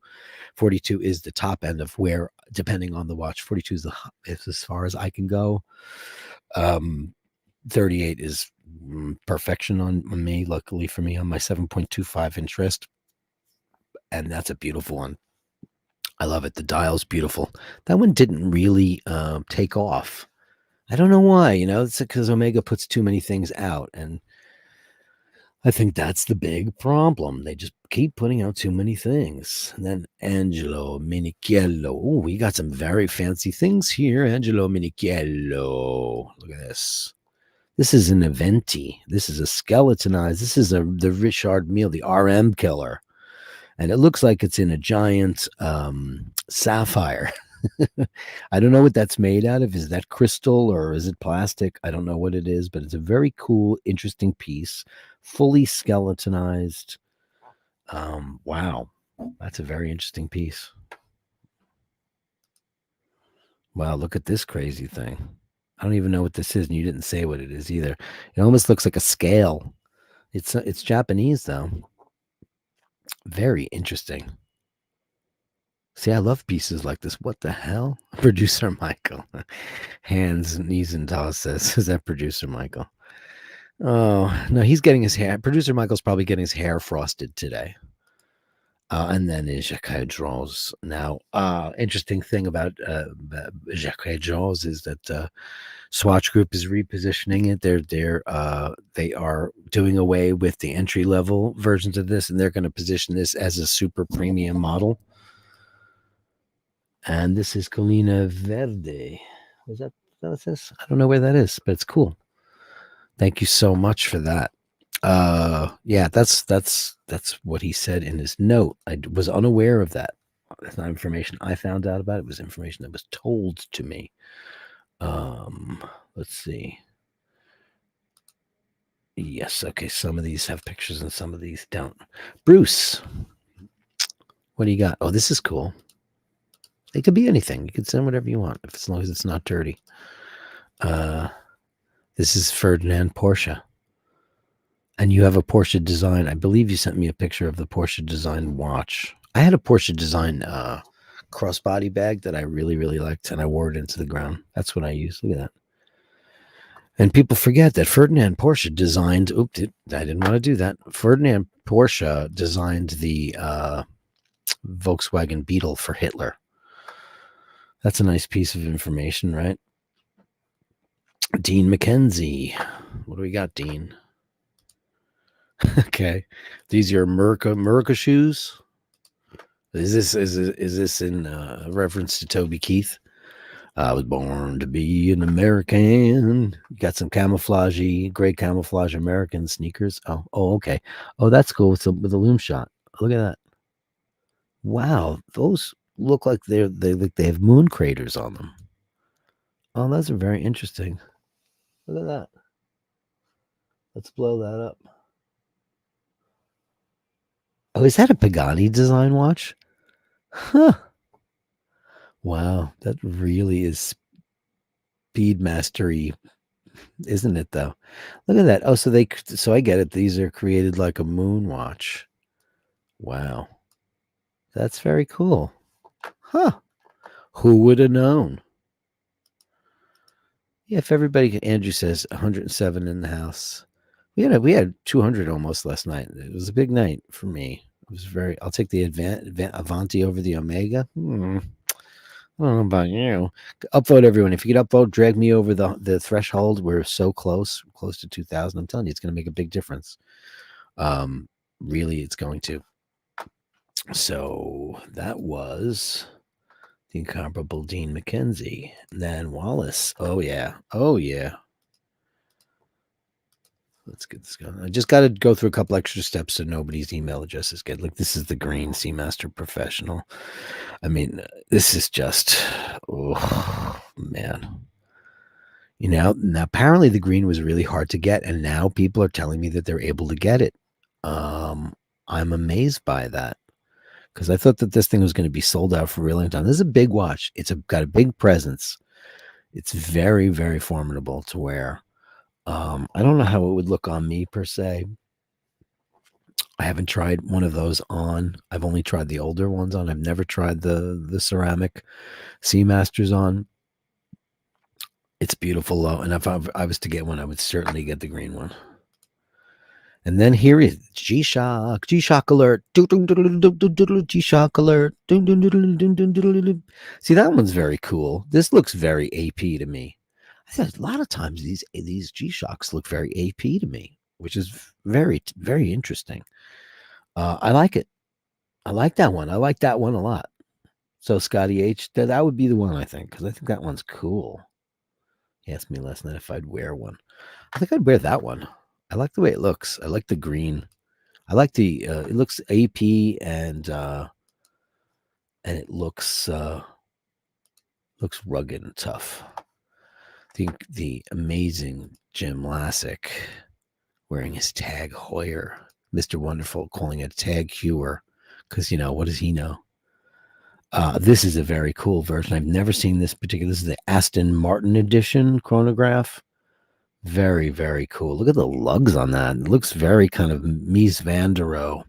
42 is the top end of where, depending on the watch, 42 is as far as I can go. 38 is perfection on me. Luckily for me, on my 7.25 inch wrist, and that's a beautiful one. I love it. The dial's beautiful. That one didn't really take off. I don't know why. It's because Omega puts too many things out, and I think that's the big problem. They just keep putting out too many things. And then Angelo Minichello. Oh, we got some very fancy things here. Angelo Minichello. Look at this. This is an Aventi. This is a skeletonized. This is the Richard Mille, the RM killer. And it looks like it's in a giant sapphire. I don't know what that's made out of. Is that crystal or is it plastic? I don't know what it is, but it's a very cool, interesting piece, fully skeletonized. Wow, that's a very interesting piece. Wow, look at this crazy thing. I don't even know what this is, and you didn't say what it is either. It almost looks like a scale. It's Japanese though. Very interesting. See, I love pieces like this. What the hell? Producer Michael. Hands, knees, and toss says, is that producer Michael? Oh, no, he's getting his hair. Producer Michael's probably getting his hair frosted today. And then Jacques Draws. Now, interesting thing about Jacques Draws is that Swatch Group is repositioning it. They are doing away with the entry level versions of this, and they're going to position this as a super premium model. And this is Colina Verde. Is that what's this? I don't know where that is, but it's cool. Thank you so much for that. Yeah, that's what he said in his note. I was unaware of that. That's not information I found out about. It was information that was told to me. Let's see. Yes, okay. Some of these have pictures and some of these don't. Bruce, what do you got? Oh, this is cool. It could be anything. You can send whatever you want, as long as it's not dirty. This is Ferdinand Porsche. And you have a Porsche design. I believe you sent me a picture of the Porsche design watch. I had a Porsche design crossbody bag that I really, really liked, and I wore it into the ground. That's what I used. Look at that. And people forget that Ferdinand Porsche designed. Oops, I didn't want to do that. Ferdinand Porsche designed the Volkswagen Beetle for Hitler. That's a nice piece of information, right? Dean McKenzie. What do we got, Dean? Okay, these are your Merca shoes. Is this in reference to Toby Keith? I was born to be an American. Got some gray camouflage American sneakers. Oh, okay. Oh, that's cool with a loom shot. Look at that. Wow, those look like they have moon craters on them. Oh, those are very interesting. Look at that. Let's blow that up. Oh, is that a Pagani design watch? Huh. Wow, that really is Speedmastery, isn't it? Though, look at that. Oh, so I get it. These are created like a moon watch. Wow, that's very cool. Huh? Who would have known? Yeah, if everybody, Andrew says 107 in the house. We had 200 almost last night. It was a big night for me. It was very. I'll take the Avanti over the Omega. I don't know about you. Upvote everyone. If you could upvote, drag me over the threshold. We're so close to 2,000. I'm telling you, it's going to make a big difference. Really, it's going to. So that was the incomparable Dean McKenzie. And then Wallace. Oh yeah. Oh yeah. Let's get this going. I just got to go through a couple extra steps so nobody's email addresses get like this is the green Seamaster Professional. I mean, this is just oh man. Now apparently the green was really hard to get, and now people are telling me that they're able to get it. I'm amazed by that because I thought that this thing was going to be sold out for a really long time. This is a big watch. Got a big presence. It's very, very formidable to wear. I don't know how it would look on me per se. I haven't tried one of those on. I've only tried the older ones on. I've never tried the ceramic Seamasters on. It's beautiful though, and if I was to get one, I would certainly get the green one. And then here is G-Shock alert, G-Shock alert. See, that one's very cool. This looks very AP to me. I think a lot of times these G-Shocks look very AP to me, which is very, very interesting. I like it. I like that one. I like that one a lot. So Scotty H, that would be the one I think, because I think that one's cool. He asked me last night if I'd wear one. I think I'd wear that one. I like the way it looks. I like the green. I like the it looks AP and it looks rugged and tough. The amazing Jim Lassick wearing his tag Hoyer, Mr. Wonderful calling it tag Hewer, because what does he know? This is a very cool version. I've never seen this particular. This is the Aston Martin edition chronograph. Very, very cool. Look at the lugs on that. It looks very kind of Mies van der Rohe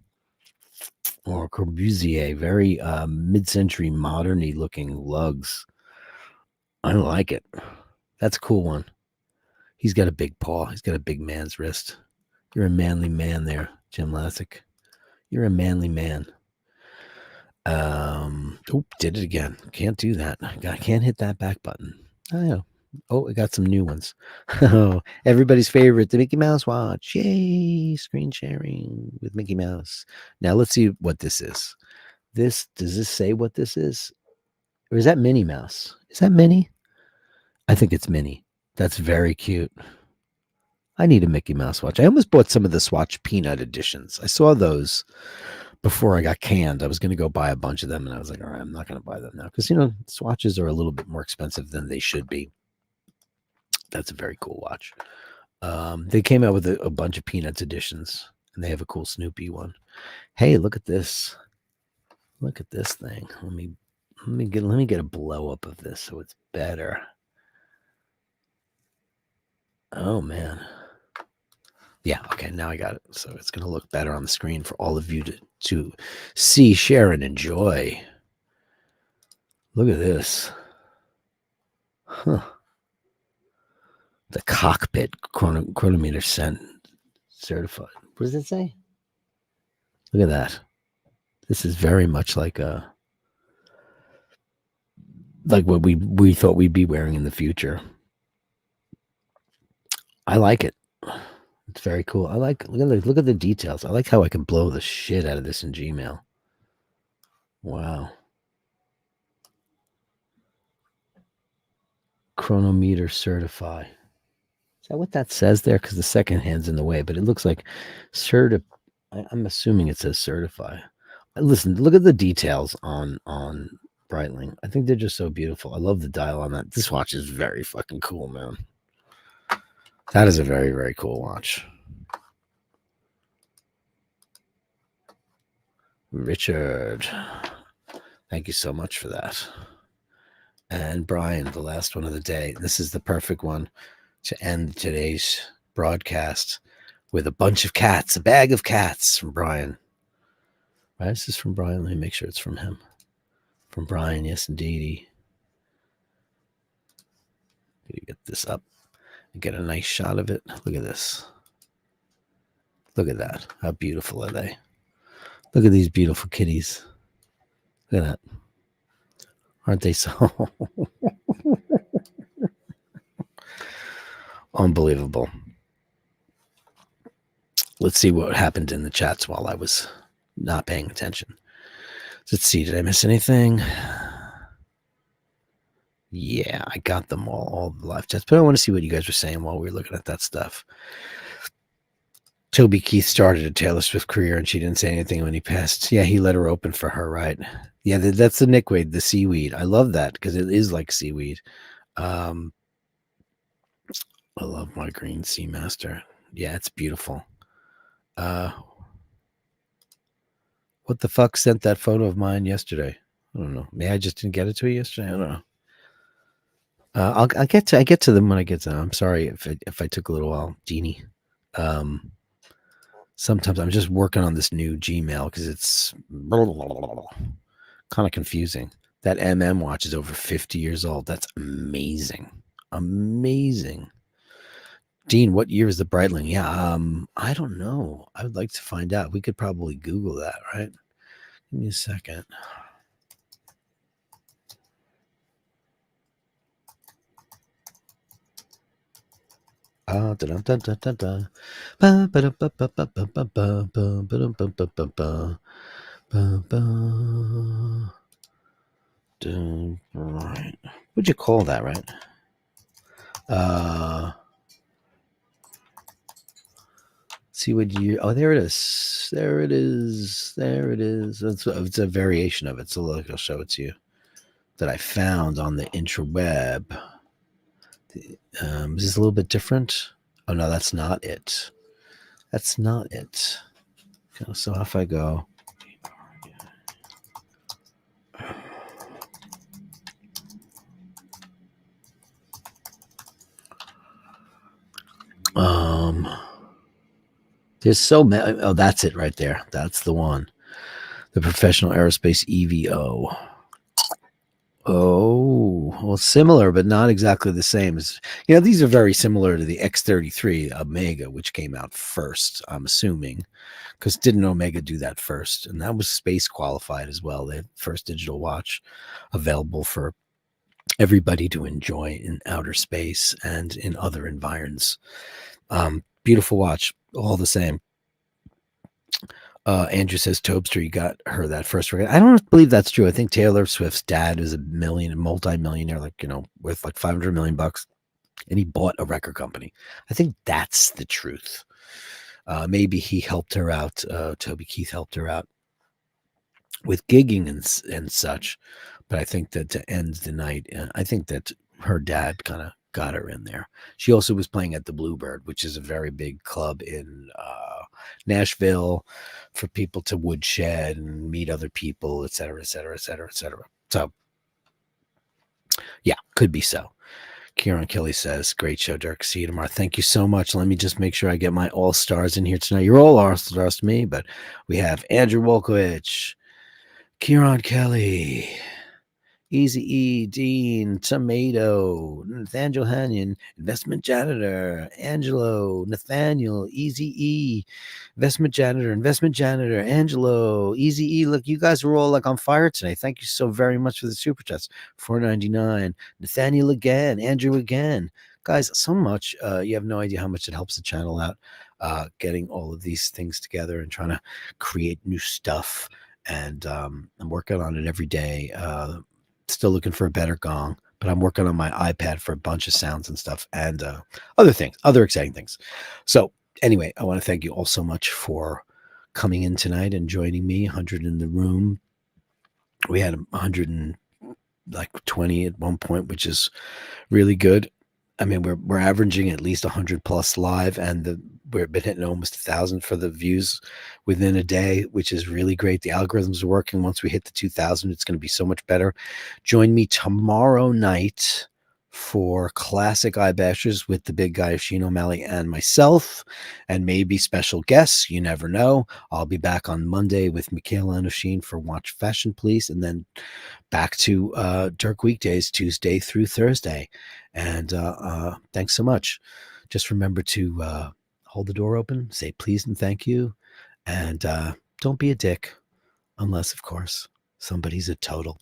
or Corbusier. Very mid-century modern-y looking lugs. I like it. That's a cool one. He's got a big paw. He's got a big man's wrist. You're a manly man there, Jim Lassick. You're a manly man. Did it again. Can't do that. I can't hit that back button. I know. Oh, I got some new ones. Oh, everybody's favorite, the Mickey Mouse watch. Yay! Screen sharing with Mickey Mouse. Now let's see what this is. Does this say what this is? Or is that Minnie Mouse? Is that Minnie? I think it's Minnie. That's very cute. I need a Mickey Mouse watch. I almost bought some of the Swatch Peanut editions. I saw those before I got canned. I was going to go buy a bunch of them, and I was like, all right, I'm not going to buy them now because, swatches are a little bit more expensive than they should be. That's a very cool watch. They came out with a bunch of Peanuts editions, and they have a cool Snoopy one. Hey, look at this. Look at this thing. Let me get a blow up of this so it's better. Oh man. Yeah, okay, now I got it. So it's going to look better on the screen for all of you to see, share, and enjoy. Look at this. Huh. The cockpit chronometer certified. What does it say? Look at that. This is very much like what we thought we'd be wearing in the future. I like it. It's very cool. Look at the details. I like how I can blow the shit out of this in Gmail. Wow. Chronometer certify. Is that what that says there? Because the second hand's in the way, but it looks like I'm assuming it says certify. Listen, look at the details on Breitling. I think they're just so beautiful. I love the dial on that. This watch is very fucking cool, man. That is a very, very cool watch. Richard. Thank you so much for that. And Brian, the last one of the day. This is the perfect one to end today's broadcast with a bunch of cats, a bag of cats from Brian. Right? This is from Brian. Let me make sure it's from him. From Brian, yes, indeedy. Get this up and get a nice shot of it. Look at this. Look at that. How beautiful are they? Look at these beautiful kitties. Look at that. Aren't they so unbelievable? Let's see what happened in the chats while I was not paying attention. Let's see. Did I miss anything? Yeah, I got them all the live chats, but I want to see what you guys were saying while we were looking at that stuff. Toby Keith started a Taylor Swift career and she didn't say anything when he passed. Yeah, he let her open for her, right? Yeah, that's the nickweed, the seaweed. I love that because it is like seaweed. I love my green Seamaster. Yeah, it's beautiful. What the fuck sent that photo of mine yesterday? I don't know. Maybe I just didn't get it to you yesterday. I don't know. I'll get to them when I get to them. I'm sorry if I took a little while, Jeannie. Sometimes I'm just working on this new Gmail because it's kind of confusing. That watch is over 50 years old. That's amazing. Amazing. Dean, what year is the Breitling? Yeah, I don't know. I would like to find out. We could probably Google that, right? Give me a second. Right. What'd you call that, right? See what you. Oh, there it is. There it is. There it is. It's a variation of it. So look, I'll show it to you. That I found on the intraweb. Is this a little bit different? Oh no, that's not it. That's not it. Okay, so if I go. There's so many. Oh, that's it right there. That's the one. The Professional Aerospace EVO. Oh, well, similar, but not exactly the same. As these are very similar to the X33 Omega, which came out first, I'm assuming, because didn't Omega do that first? And that was space qualified as well. The first digital watch available for everybody to enjoy in outer space and in other environs. Beautiful watch, all the same. Andrew says Tobster, you got her that first record. I don't believe that's true. I think Taylor Swift's dad is a multi-millionaire, worth like $500 million, and he bought a record company. I think that's the truth. Maybe he helped her out. Toby Keith helped her out with gigging and such. But I think that to end the night, I think that her dad kind of got her in there. She also was playing at the Bluebird, which is a very big club in Nashville for people to woodshed and meet other people, et cetera, et cetera, et cetera, et cetera. So, yeah, could be so. Kieran Kelly says, great show, Dirk. See you tomorrow. Thank you so much. Let me just make sure I get my all-stars in here tonight. You're all all-stars to me, but we have Andrew Wolkowicz, Kieran Kelly, Easy E, Dean, Tomato, Nathaniel Hanyon, Investment Janitor, Angelo, Nathaniel, Easy E, Investment Janitor, Angelo, Easy E. Look, you guys were all like on fire today. Thank you so very much for the super chats. $4.99. Nathaniel again, Andrew again. Guys, so much. You have no idea how much it helps the channel out, getting all of these things together and trying to create new stuff. And I'm working on it every day. Still looking for a better gong, but I'm working on my iPad for a bunch of sounds and stuff and other exciting things. So anyway, I want to thank you all so much for coming in tonight and joining me. 100 in the room. We had 120 at one point, which is really good. I mean, we're averaging at least 100 plus live, and we've been hitting almost 1,000 for the views within a day, which is really great. The algorithms are working. Once we hit the 2,000, it's going to be so much better. Join me tomorrow night for Classic Eye Bashers with the big guy Sheen O'Malley and myself, and maybe special guests. You never know. I'll be back on Monday with Michaela and Sheen for Watch Fashion Police, and then back to Dirk Weekdays, Tuesday through Thursday. And thanks so much. Just remember to hold the door open, say please and thank you, and don't be a dick, unless, of course, somebody's a total.